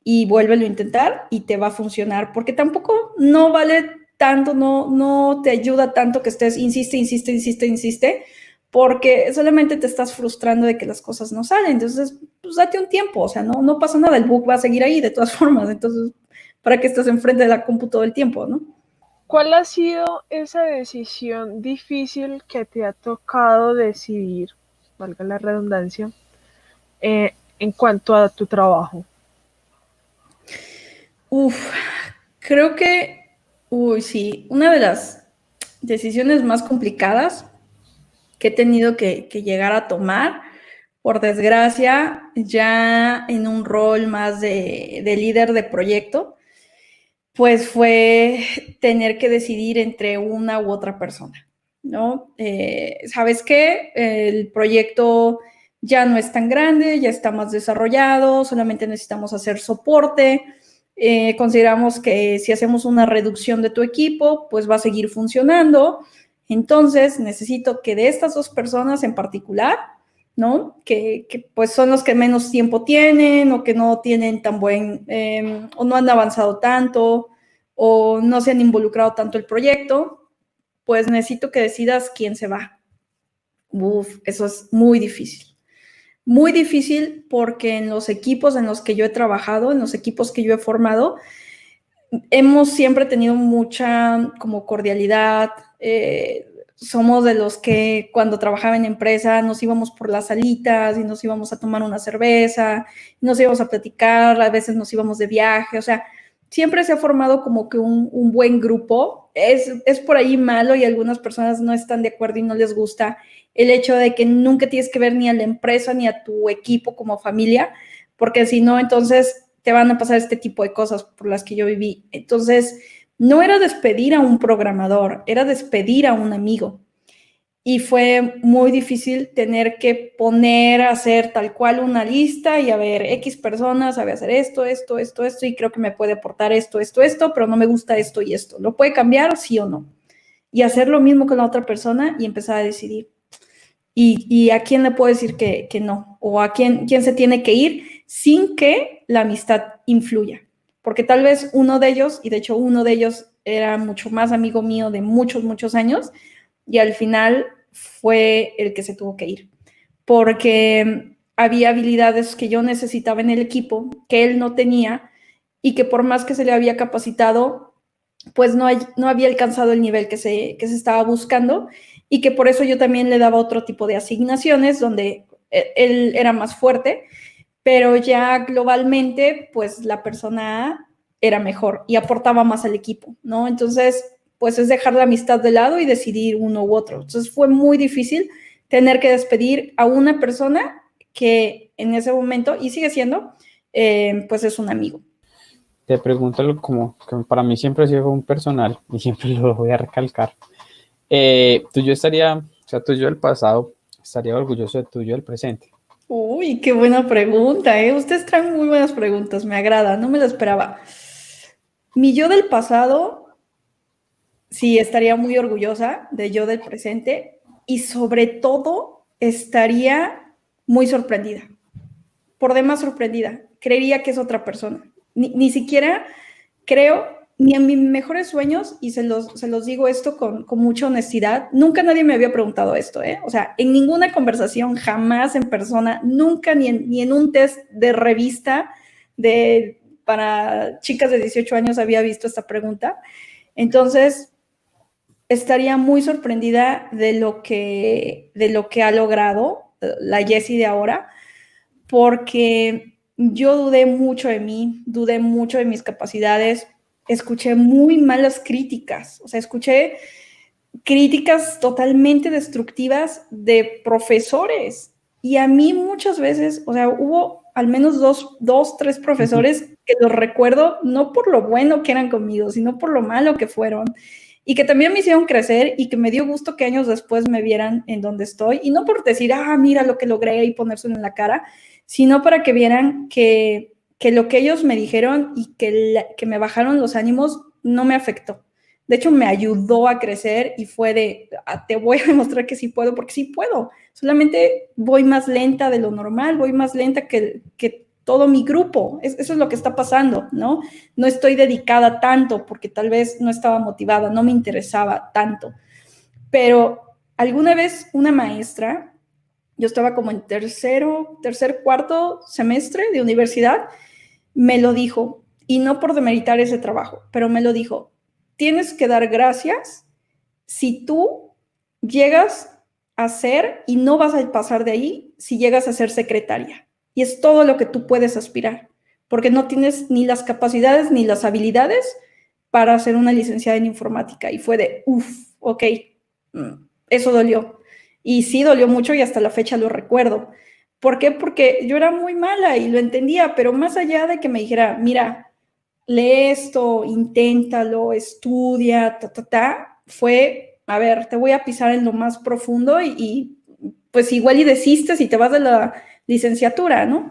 y vuélvelo a intentar y te va a funcionar, porque tampoco no vale tanto, no te ayuda tanto que estés, insiste, porque solamente te estás frustrando de que las cosas no salen. Entonces, pues date un tiempo, o sea, no pasa nada, el bug va a seguir ahí de todas formas. Entonces, ¿para qué estás enfrente de la compu todo el tiempo, no? ¿Cuál ha sido esa decisión difícil que te ha tocado decidir, valga la redundancia, en cuanto a tu trabajo? Creo que, sí, una de las decisiones más complicadas que he tenido que llegar a tomar, por desgracia, ya en un rol más de líder de proyecto, pues fue tener que decidir entre una u otra persona, ¿no? ¿Sabes qué? El proyecto ya no es tan grande, ya está más desarrollado, solamente necesitamos hacer soporte. Consideramos que si hacemos una reducción de tu equipo, pues va a seguir funcionando. Entonces, necesito que de estas dos personas en particular, ¿no? Que pues son los que menos tiempo tienen o que no tienen tan buen, o no han avanzado tanto o no se han involucrado tanto el proyecto, pues necesito que decidas quién se va. Eso es muy difícil. Muy difícil porque en los equipos en los que yo he trabajado, en los equipos que yo he formado, hemos siempre tenido mucha como cordialidad. Somos de los que cuando trabajaba en empresa nos íbamos por las salitas y nos íbamos a tomar una cerveza, nos íbamos a platicar, a veces nos íbamos de viaje, o sea, siempre se ha formado como que un buen grupo. Es por ahí malo y algunas personas no están de acuerdo y no les gusta el hecho de que nunca tienes que ver ni a la empresa ni a tu equipo como familia, porque si no, entonces te van a pasar este tipo de cosas por las que yo viví. Entonces, no era despedir a un programador, era despedir a un amigo. Y fue muy difícil tener que poner a hacer tal cual una lista y a ver, X personas sabe hacer esto, y creo que me puede aportar esto, pero no me gusta esto y esto. ¿Lo puede cambiar, sí o no? Y hacer lo mismo con la otra persona y empezar a decidir. Y a quién le puedo decir que no, o a quién se tiene que ir sin que la amistad influya. Porque tal vez uno de ellos, y de hecho uno de ellos era mucho más amigo mío de muchos años, y al final fue el que se tuvo que ir. Porque había habilidades que yo necesitaba en el equipo que él no tenía y que por más que se le había capacitado, pues no había alcanzado el nivel que se estaba buscando y que por eso yo también le daba otro tipo de asignaciones donde él era más fuerte, pero ya globalmente, pues la persona era mejor y aportaba más al equipo, ¿no? Entonces, pues es dejar la amistad de lado y decidir uno u otro. Entonces fue muy difícil tener que despedir a una persona que en ese momento, y sigue siendo, pues es un amigo. Te pregunto algo como que para mí siempre ha sido un personal y siempre lo voy a recalcar. Tu yo del pasado, estaría orgulloso de tuyo del presente. Uy, qué buena pregunta, ¿eh? Ustedes traen muy buenas preguntas, me agrada, no me lo esperaba. Mi yo del pasado, sí, estaría muy orgullosa de yo del presente y sobre todo estaría muy sorprendida, por demás sorprendida. Creería que es otra persona. Ni siquiera creo, ni en mis mejores sueños, y se los digo esto con mucha honestidad, nunca nadie me había preguntado esto, ¿eh? O sea, en ninguna conversación, jamás en persona, nunca, ni en un test de revista para chicas de 18 años había visto esta pregunta. Entonces, estaría muy sorprendida de lo que ha logrado la Jessie de ahora, porque yo dudé mucho de mí, dudé mucho de mis capacidades, escuché muy malas críticas, o sea, escuché críticas totalmente destructivas de profesores Y a mí muchas veces, o sea, hubo al menos tres profesores que los recuerdo no por lo bueno que eran conmigo, sino por lo malo que fueron. Y que también me hicieron crecer y que me dio gusto que años después me vieran en donde estoy. Y no por decir, mira lo que logré y ponérselo en la cara, sino para que vieran que lo que ellos me dijeron y que me bajaron los ánimos no me afectó. De hecho, me ayudó a crecer y fue de, te voy a demostrar que sí puedo, porque sí puedo. Solamente voy más lenta de lo normal, voy más lenta que todo mi grupo. Eso es lo que está pasando, ¿no? No estoy dedicada tanto porque tal vez no estaba motivada, no me interesaba tanto. Pero alguna vez una maestra, yo estaba como en cuarto semestre de universidad, me lo dijo, y no por demeritar ese trabajo, pero me lo dijo, tienes que dar gracias si tú llegas a ser, y no vas a pasar de ahí, si llegas a ser secretaria. Y es todo lo que tú puedes aspirar, porque no tienes ni las capacidades ni las habilidades para ser una licenciada en informática. Y fue de, ok, eso dolió. Y sí dolió mucho y hasta la fecha lo recuerdo. ¿Por qué? Porque yo era muy mala y lo entendía, pero más allá de que me dijera, mira, lee esto, inténtalo, estudia, fue, a ver, te voy a pisar en lo más profundo y pues igual y desistes y te vas de la licenciatura, ¿no?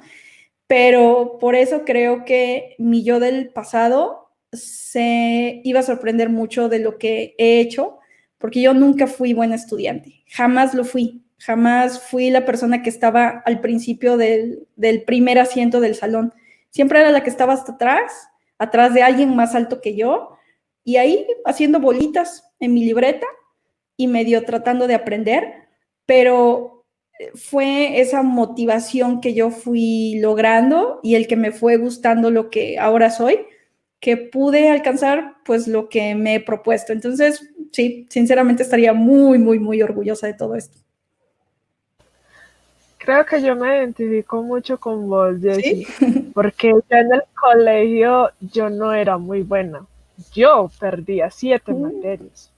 Pero por eso creo que mi yo del pasado se iba a sorprender mucho de lo que he hecho, porque yo nunca fui buena estudiante, jamás lo fui, jamás fui la persona que estaba al principio del primer asiento del salón, siempre era la que estaba hasta atrás de alguien más alto que yo, y ahí haciendo bolitas en mi libreta y medio tratando de aprender, pero fue esa motivación que yo fui logrando y el que me fue gustando lo que ahora soy, que pude alcanzar pues lo que me he propuesto. Entonces, sí, sinceramente estaría muy, muy, muy orgullosa de todo esto. Creo que yo me identifico mucho con vos, Jessie, ¿Sí? porque ya en el colegio yo no era muy buena. Yo perdía 7 materias.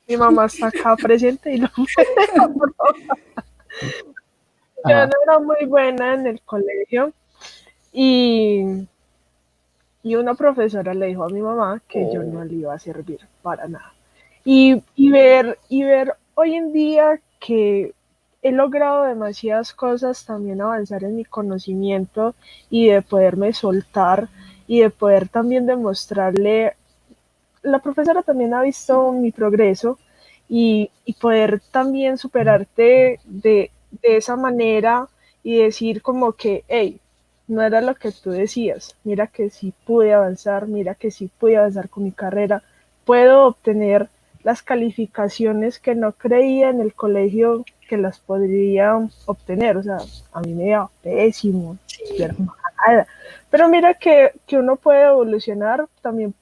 Mi mamá está acá presente y no me Yo no era muy buena en el colegio y, y una profesora le dijo a mi mamá que yo no le iba a servir para nada. Y ver hoy en día que he logrado demasiadas cosas, también avanzar en mi conocimiento y de poderme soltar y de poder también demostrarle, la profesora también ha visto mi progreso y poder también superarte de esa manera y decir como que, hey, no era lo que tú decías, mira que sí pude avanzar, mira que sí pude avanzar con mi carrera, puedo obtener las calificaciones que no creía en el colegio que las podría obtener, o sea, a mí me iba pésimo, nada. Pero mira que uno puede evolucionar, también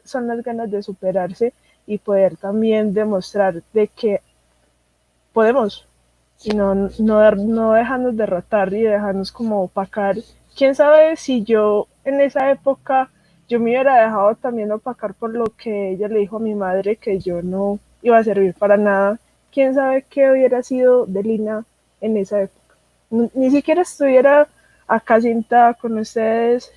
son las ganas de superarse y poder también demostrar de que podemos y no dejarnos derrotar y dejarnos como opacar. Quién sabe si yo en esa época yo me hubiera dejado también opacar por lo que ella le dijo a mi madre, que yo no iba a servir para nada. Quién sabe qué hubiera sido de Lina en esa época. Ni siquiera estuviera acá sentada con ustedes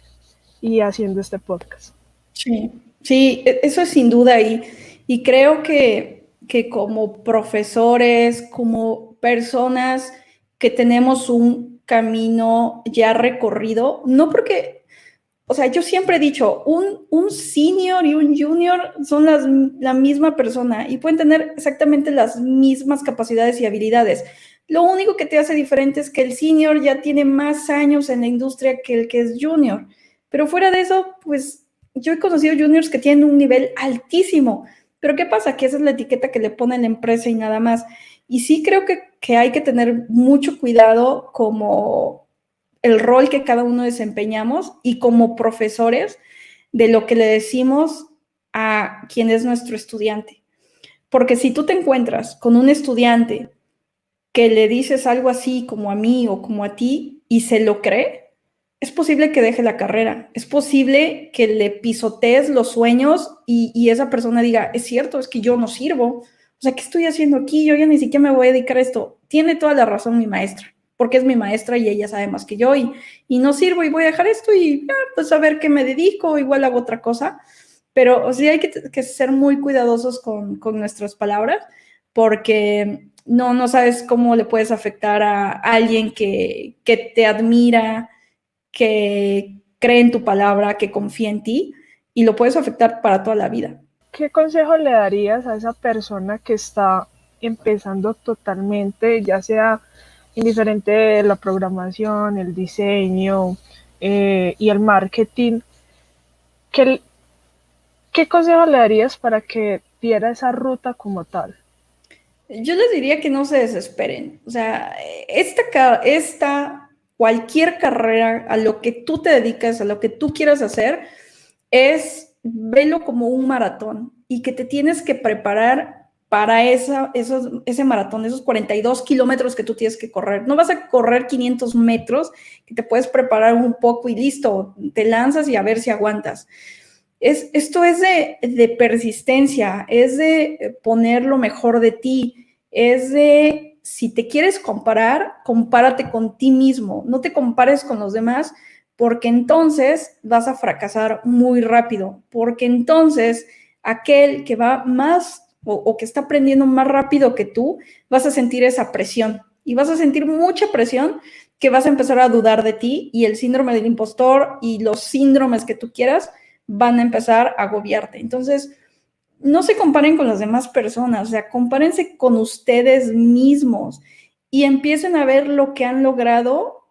y haciendo este podcast. Sí, sí, eso es sin duda y creo que como profesores, como personas que tenemos un camino ya recorrido, no porque, o sea, yo siempre he dicho, un senior y un junior son la misma persona y pueden tener exactamente las mismas capacidades y habilidades. Lo único que te hace diferente es que el senior ya tiene más años en la industria que el que es junior. Pero fuera de eso, pues yo he conocido juniors que tienen un nivel altísimo. Pero ¿qué pasa? Que esa es la etiqueta que le pone la empresa y nada más. Y sí creo que hay que tener mucho cuidado como el rol que cada uno desempeñamos y como profesores de lo que le decimos a quien es nuestro estudiante. Porque si tú te encuentras con un estudiante que le dices algo así como a mí o como a ti y se lo cree, es posible que deje la carrera, es posible que le pisotees los sueños y esa persona diga, es cierto, es que yo no sirvo. O O sea, ¿qué estoy haciendo aquí? Yo ya ni siquiera me voy a dedicar a esto. Tiene toda la razón mi maestra, porque es mi maestra y ella sabe más que yo y no sirvo y voy a dejar esto y ya, pues a ver qué me dedico, igual hago otra cosa. Pero o sea, hay que ser muy cuidadosos con nuestras palabras porque no sabes cómo le puedes afectar a alguien que te admira, que cree en tu palabra, que confía en ti y lo puedes afectar para toda la vida. ¿Qué consejo le darías a esa persona que está empezando totalmente, ya sea indiferente de la programación, el diseño y el marketing? ¿Qué, ¿Qué consejo le darías para que diera esa ruta como tal? Yo les diría que no se desesperen. O sea, cualquier carrera, a lo que tú te dedicas, a lo que tú quieras hacer, velo como un maratón y que te tienes que preparar para ese maratón, esos 42 kilómetros que tú tienes que correr. No vas a correr 500 metros, que te puedes preparar un poco y listo, te lanzas y a ver si aguantas. Esto es de persistencia, es de poner lo mejor de ti, es de, si te quieres comparar, compárate con ti mismo, no te compares con los demás, porque entonces vas a fracasar muy rápido, porque entonces aquel que va más o que está aprendiendo más rápido que tú, vas a sentir esa presión y vas a sentir mucha presión que vas a empezar a dudar de ti y el síndrome del impostor y los síndromes que tú quieras van a empezar a agobiarte. Entonces, no se comparen con las demás personas, o sea, compárense con ustedes mismos y empiecen a ver lo que han logrado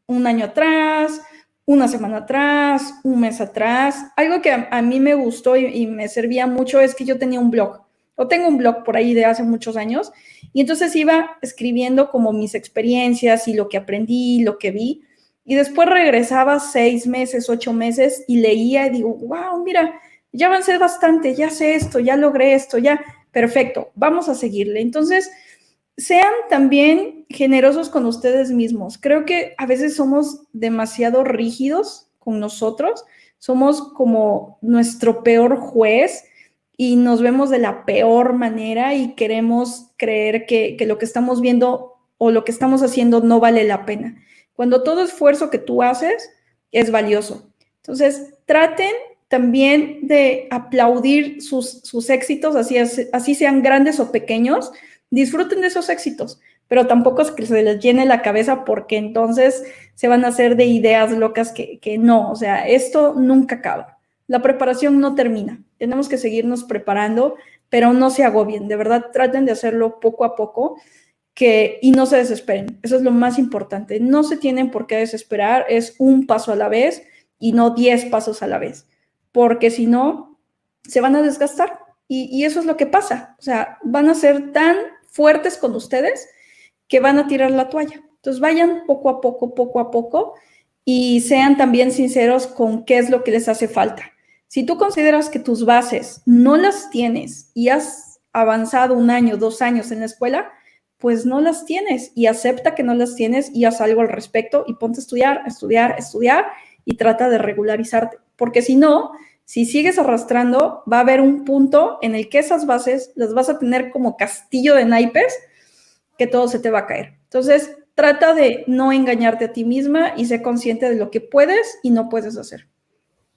un año atrás, una semana atrás, un mes atrás. Algo que a mí me gustó y me servía mucho es que yo tenía un blog, o tengo un blog por ahí de hace muchos años, y entonces iba escribiendo como mis experiencias y lo que aprendí, lo que vi, y después regresaba 6 meses, 8 meses y leía y digo, wow, mira, ya avancé bastante, ya sé esto, ya logré esto, ya, perfecto, vamos a seguirle. Entonces, sean también generosos con ustedes mismos. Creo que a veces somos demasiado rígidos con nosotros, somos como nuestro peor juez y nos vemos de la peor manera y queremos creer que lo que estamos viendo o lo que estamos haciendo no vale la pena. Cuando todo esfuerzo que tú haces es valioso. Entonces, traten también de aplaudir sus éxitos, así sean grandes o pequeños, disfruten de esos éxitos, pero tampoco es que se les llene la cabeza porque entonces se van a hacer de ideas locas que no, o sea, esto nunca acaba. La preparación no termina, tenemos que seguirnos preparando, pero no se agobien, de verdad traten de hacerlo poco a poco y no se desesperen, eso es lo más importante, no se tienen por qué desesperar, es un paso a la vez y no 10 pasos a la vez, porque si no, se van a desgastar y eso es lo que pasa, o sea, van a ser tan fuertes con ustedes que van a tirar la toalla. Entonces vayan poco a poco y sean también sinceros con qué es lo que les hace falta. Si tú consideras que tus bases no las tienes y has avanzado 1 año, 2 años en la escuela, pues no las tienes y acepta que no las tienes y haz algo al respecto y ponte a estudiar, estudiar, estudiar y trata de regularizarte. Porque si no, si sigues arrastrando, va a haber un punto en el que esas bases las vas a tener como castillo de naipes que todo se te va a caer. Entonces, trata de no engañarte a ti misma y sé consciente de lo que puedes y no puedes hacer.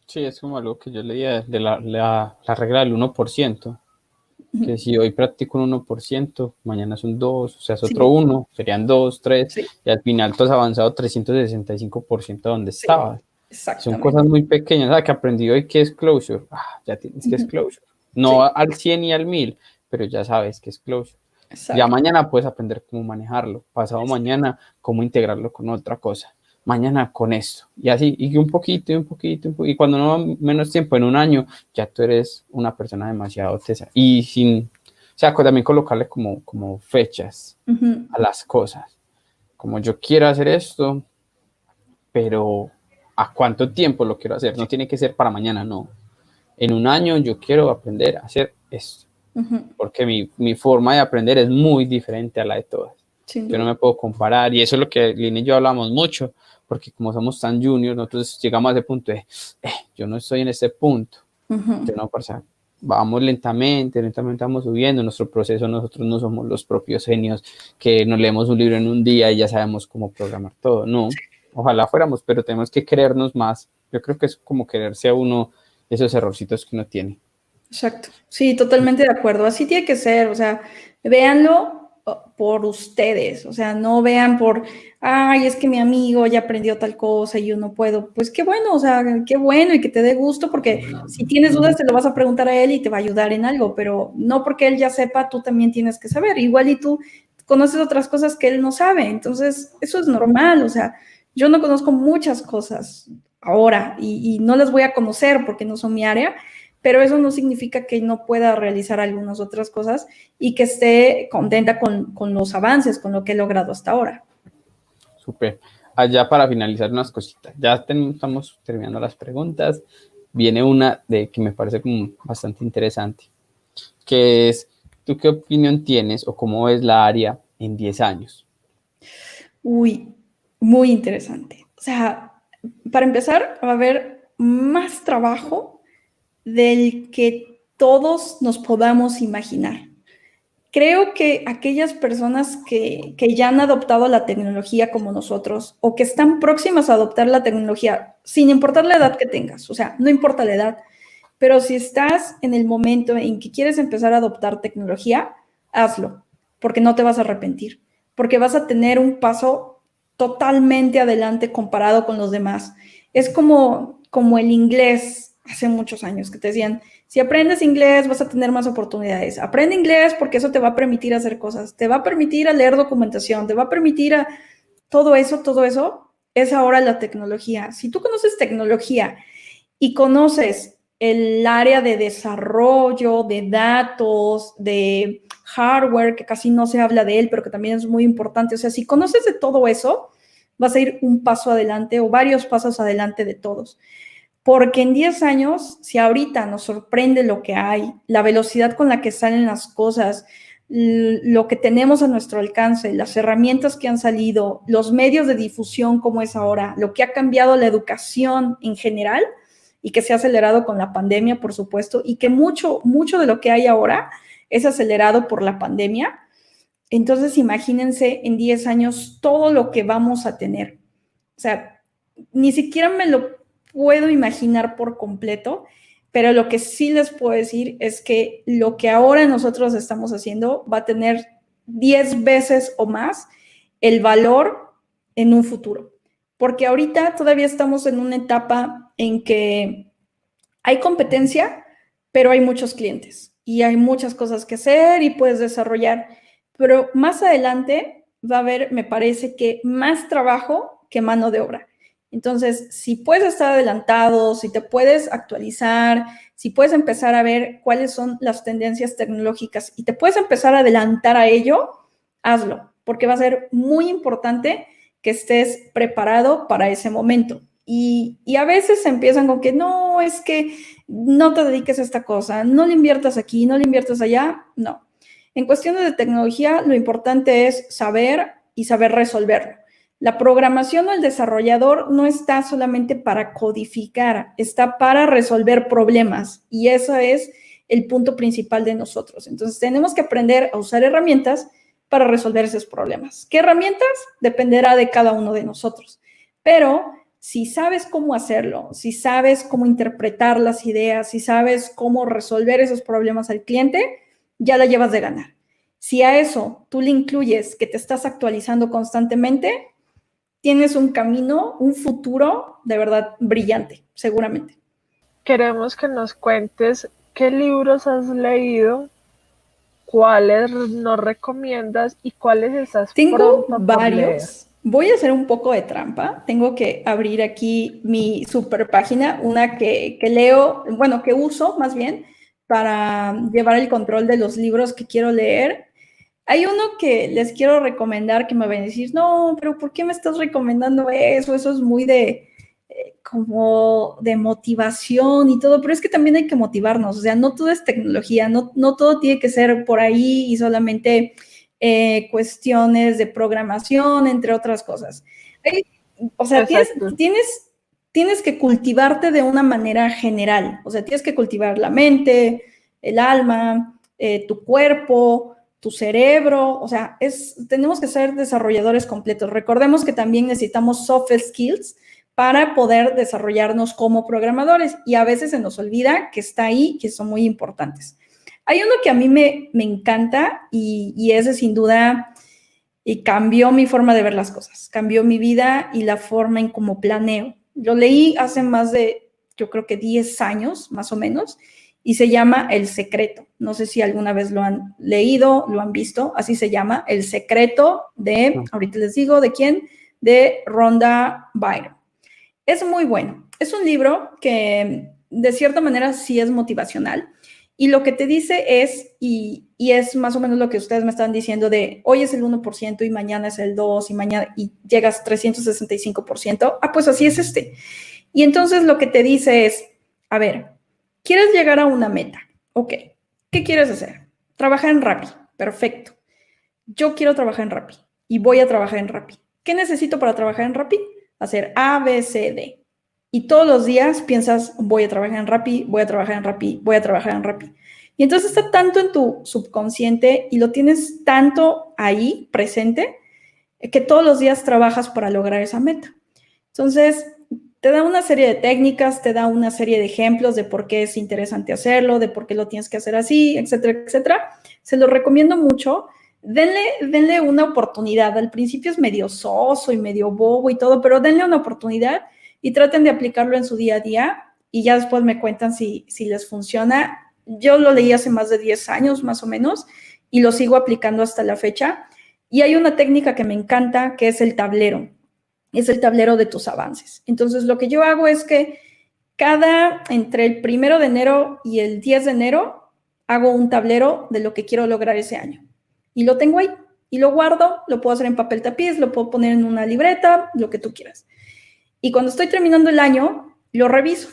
Sí, es como algo que yo leía de la regla del 1%, que si hoy practico un 1%, mañana son 2, o sea, es otro 1, serían 2, 3, Sí. y al final tú has avanzado 365% donde estabas. Son Exactamente. cosas muy pequeñas, ¿sabes? Que aprendí hoy que es closure, ya tienes que es closure. No al 100 ni al 1000, pero ya sabes que es closure. Exacto. Ya mañana puedes aprender cómo manejarlo, pasado mañana cómo integrarlo con otra cosa, mañana con esto, y así, y un poquito, y cuando no menos tiempo, en 1 año, ya tú eres una persona demasiado tesa, y sin, o sea, también colocarle como fechas a las cosas, como yo quiero hacer esto, pero ¿a cuánto tiempo lo quiero hacer? No tiene que ser para mañana, no. En 1 año yo quiero aprender a hacer esto. Porque mi forma de aprender es muy diferente a la de todas. Yo no me puedo comparar y eso es lo que Lina y yo hablamos mucho, porque como somos tan juniors, nosotros llegamos a ese punto de, yo no estoy en ese punto. Yo no, parce, vamos lentamente vamos subiendo nuestro proceso. Nosotros no somos los propios genios que nos leemos un libro en un día y ya sabemos cómo programar todo, no, ojalá fuéramos, pero tenemos que creernos más. Yo creo que es como quererse a uno esos errorcitos que uno tiene. Exacto, sí, totalmente de acuerdo, así tiene que ser, o sea, véanlo por ustedes, o sea, no vean por, ay, es que mi amigo ya aprendió tal cosa y yo no puedo, pues qué bueno, o sea, qué bueno y que te dé gusto, porque si tienes dudas te lo vas a preguntar a él y te va a ayudar en algo, pero no porque él ya sepa, tú también tienes que saber, igual y tú conoces otras cosas que él no sabe, entonces eso es normal, o sea, yo no conozco muchas cosas ahora y no las voy a conocer porque no son mi área, pero eso no significa que no pueda realizar algunas otras cosas y que esté contenta con los avances, con lo que he logrado hasta ahora. Súper. Allá para finalizar unas cositas, ya estamos terminando las preguntas, viene una de que me parece como bastante interesante, que es, ¿tú qué opinión tienes o cómo ves la área en 10 años? Uy, muy interesante. O sea, para empezar, va a haber más trabajo del que todos nos podamos imaginar. Creo que aquellas personas que ya han adoptado la tecnología como nosotros o que están próximas a adoptar la tecnología, sin importar la edad que tengas, o sea, no importa la edad, pero si estás en el momento en que quieres empezar a adoptar tecnología, hazlo, porque no te vas a arrepentir, porque vas a tener un paso totalmente adelante comparado con los demás. Es como el inglés hace muchos años, que te decían, si aprendes inglés vas a tener más oportunidades. Aprende inglés porque eso te va a permitir hacer cosas, te va a permitir a leer documentación, te va a permitir a todo eso es ahora la tecnología. Si tú conoces tecnología y conoces el área de desarrollo, de datos, de hardware, que casi no se habla de él, pero que también es muy importante. O sea, si conoces de todo eso, vas a ir un paso adelante o varios pasos adelante de todos. Porque en 10 años, si ahorita nos sorprende lo que hay, la velocidad con la que salen las cosas, lo que tenemos a nuestro alcance, las herramientas que han salido, los medios de difusión como es ahora, lo que ha cambiado la educación en general y que se ha acelerado con la pandemia, por supuesto, y que mucho de lo que hay ahora es acelerado por la pandemia. Entonces, imagínense en 10 años todo lo que vamos a tener. O sea, ni siquiera me lo puedo imaginar por completo, pero lo que sí les puedo decir es que lo que ahora nosotros estamos haciendo va a tener 10 veces o más el valor en un futuro. Porque ahorita todavía estamos en una etapa en que hay competencia, pero hay muchos clientes y hay muchas cosas que hacer y puedes desarrollar. Pero más adelante va a haber, me parece que más trabajo que mano de obra. Entonces, si puedes estar adelantado, si te puedes actualizar, si puedes empezar a ver cuáles son las tendencias tecnológicas y te puedes empezar a adelantar a ello, hazlo, porque va a ser muy importante que estés preparado para ese momento. Y a veces empiezan con que no, es que no te dediques a esta cosa, no le inviertas aquí, no le inviertas allá, no. En cuestiones de tecnología, lo importante es saber y saber resolverlo. La programación o el desarrollador no está solamente para codificar, está para resolver problemas y eso es el punto principal de nosotros. Entonces, tenemos que aprender a usar herramientas para resolver esos problemas. ¿Qué herramientas? Dependerá de cada uno de nosotros. Pero si sabes cómo hacerlo, si sabes cómo interpretar las ideas, si sabes cómo resolver esos problemas al cliente, ya la llevas de ganar. Si a eso tú le incluyes que te estás actualizando constantemente, tienes un camino, un futuro de verdad brillante, seguramente. Queremos que nos cuentes qué libros has leído, cuáles nos recomiendas y cuáles estás Tengo pronta por leer. varios. Voy a hacer un poco de trampa. Tengo que abrir aquí mi super página, una que leo, bueno, que uso más bien para llevar el control de los libros que quiero leer. Hay uno que les quiero recomendar que me van a decir, no, pero ¿por qué me estás recomendando eso? Eso es muy de como de motivación y todo, pero es que también hay que motivarnos, o sea, no todo es tecnología, no todo tiene que ser por ahí y solamente cuestiones de programación, entre otras cosas. O sea, tienes que cultivarte de una manera general, o sea, tienes que cultivar la mente, el alma, tu cuerpo, tu cerebro, o sea, tenemos que ser desarrolladores completos. Recordemos que también necesitamos soft skills para poder desarrollarnos como programadores y a veces se nos olvida que está ahí, que son muy importantes. Hay uno que a mí me encanta y ese sin duda y cambió mi forma de ver las cosas, cambió mi vida y la forma en cómo planeo. Lo leí hace más de, yo creo que 10 años, más o menos, y se llama El Secreto. No sé si alguna vez lo han leído, lo han visto, así se llama, El Secreto de, ahorita les digo, ¿de quién? De Rhonda Byrne. Es muy bueno. Es un libro que de cierta manera sí es motivacional y lo que te dice es, y es más o menos lo que ustedes me están diciendo de hoy es el 1% y mañana es el 2% y mañana y llegas 365%. Ah, pues así es este. Y entonces lo que te dice es, a ver, ¿quieres llegar a una meta? Ok. ¿Qué quieres hacer? Trabajar en Rappi. Perfecto. Yo quiero trabajar en Rappi y voy a trabajar en Rappi. ¿Qué necesito para trabajar en Rappi? Hacer A, B, C, D. Y todos los días piensas, voy a trabajar en Rappi, voy a trabajar en Rappi, voy a trabajar en Rappi. Y entonces está tanto en tu subconsciente y lo tienes tanto ahí presente que todos los días trabajas para lograr esa meta. Entonces, te da una serie de técnicas, te da una serie de ejemplos de por qué es interesante hacerlo, de por qué lo tienes que hacer así, etcétera, etcétera. Se lo recomiendo mucho. Denle una oportunidad. Al principio es medio soso y medio bobo y todo, pero denle una oportunidad y traten de aplicarlo en su día a día y ya después me cuentan si les funciona. Yo lo leí hace más de 10 años, más o menos, y lo sigo aplicando hasta la fecha. Y hay una técnica que me encanta, que es el tablero. Es el tablero de tus avances. Entonces, lo que yo hago es que entre el 1 de enero y el 10 de enero, hago un tablero de lo que quiero lograr ese año. Y lo tengo ahí, y lo guardo, lo puedo hacer en papel tapiz, lo puedo poner en una libreta, lo que tú quieras. Y cuando estoy terminando el año, lo reviso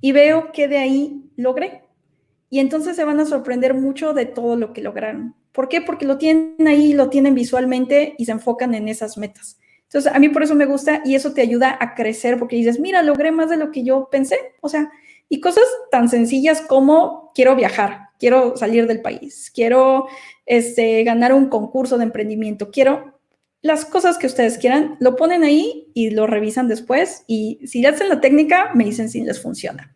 y veo que de ahí logré. Y entonces se van a sorprender mucho de todo lo que lograron. ¿Por qué? Porque lo tienen ahí, lo tienen visualmente y se enfocan en esas metas. Entonces, a mí por eso me gusta y eso te ayuda a crecer porque dices, mira, logré más de lo que yo pensé. O sea, y cosas tan sencillas como quiero viajar, quiero salir del país, quiero ganar un concurso de emprendimiento, quiero las cosas que ustedes quieran, lo ponen ahí y lo revisan después y si ya hacen la técnica, me dicen si les funciona.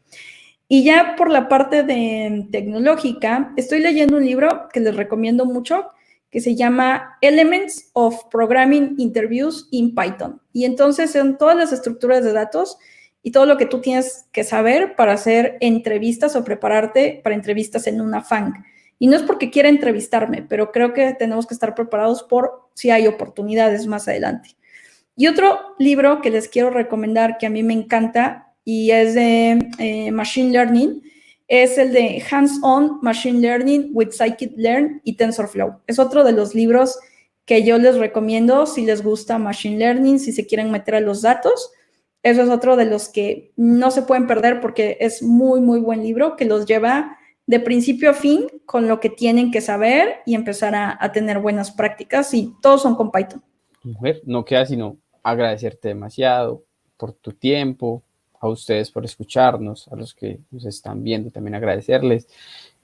Y ya por la parte de tecnológica, estoy leyendo un libro que les recomiendo mucho, que se llama Elements of Programming Interviews in Python. Y entonces son todas las estructuras de datos y todo lo que tú tienes que saber para hacer entrevistas o prepararte para entrevistas en una FANG. Y no es porque quiera entrevistarme, pero creo que tenemos que estar preparados por si hay oportunidades más adelante. Y otro libro que les quiero recomendar que a mí me encanta y es de Machine Learning, es el de Hands-on Machine Learning with Scikit-Learn y TensorFlow. Es otro de los libros que yo les recomiendo si les gusta Machine Learning, si se quieren meter a los datos. Eso es otro de los que no se pueden perder porque es muy, muy buen libro que los lleva de principio a fin con lo que tienen que saber y empezar a tener buenas prácticas y todos son con Python. Mujer, no queda sino agradecerte demasiado por tu tiempo, a ustedes por escucharnos, a los que nos están viendo también agradecerles.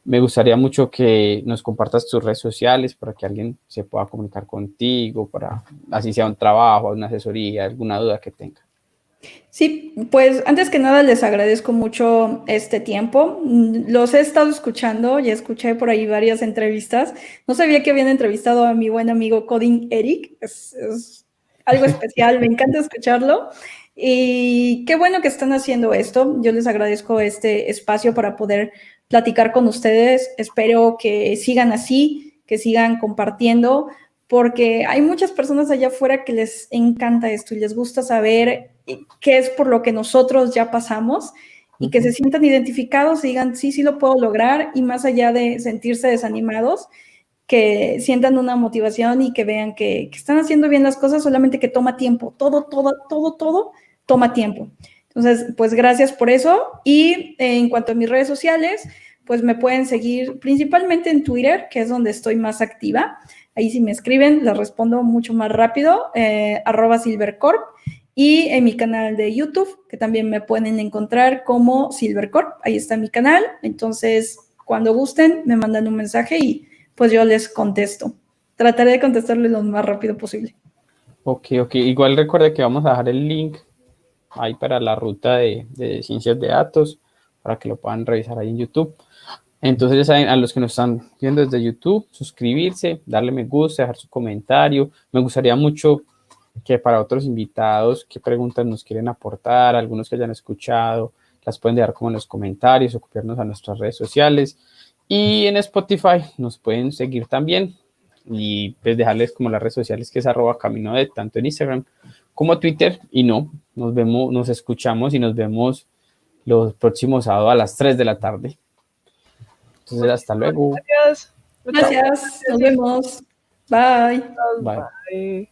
Me gustaría mucho que nos compartas tus redes sociales para que alguien se pueda comunicar contigo, para así sea un trabajo, una asesoría, alguna duda que tenga. Sí, pues antes que nada les agradezco mucho este tiempo. Los he estado escuchando y escuché por ahí varias entrevistas. No sabía que habían entrevistado a mi buen amigo Coding Eric. Es algo especial, me encanta escucharlo. Y qué bueno que están haciendo esto. Yo les agradezco este espacio para poder platicar con ustedes. Espero que sigan así, que sigan compartiendo, porque hay muchas personas allá afuera que les encanta esto y les gusta saber qué es por lo que nosotros ya pasamos y que se sientan identificados y digan, sí, sí lo puedo lograr y más allá de sentirse desanimados, que sientan una motivación y que vean que están haciendo bien las cosas, solamente que toma tiempo, todo toma tiempo. Entonces, pues gracias por eso y en cuanto a mis redes sociales, pues me pueden seguir principalmente en Twitter, que es donde estoy más activa. Ahí si me escriben, les respondo mucho más rápido, @silvercorp. Y en mi canal de YouTube, que también me pueden encontrar como Silvercorp. Ahí está mi canal. Entonces, cuando gusten, me mandan un mensaje y pues yo les contesto. Trataré de contestarles lo más rápido posible. Ok. Igual recuerde que vamos a dejar el link ahí para la ruta de ciencias de datos, para que lo puedan revisar ahí en YouTube. Entonces ya saben, a los que nos están viendo desde YouTube, suscribirse, darle me gusta, dejar su comentario. Me gustaría mucho que para otros invitados, qué preguntas nos quieren aportar, algunos que hayan escuchado, las pueden dejar como en los comentarios o copiarnos a nuestras redes sociales. Y en Spotify nos pueden seguir también y pues dejarles como las redes sociales que es @caminodet, tanto en Instagram como Twitter. Y nos vemos, nos escuchamos y nos vemos los próximos sábados a las 3 de la tarde. Entonces, hasta luego. Gracias. Muchas Gracias, nos vemos. Bye. gracias. Bye. Bye.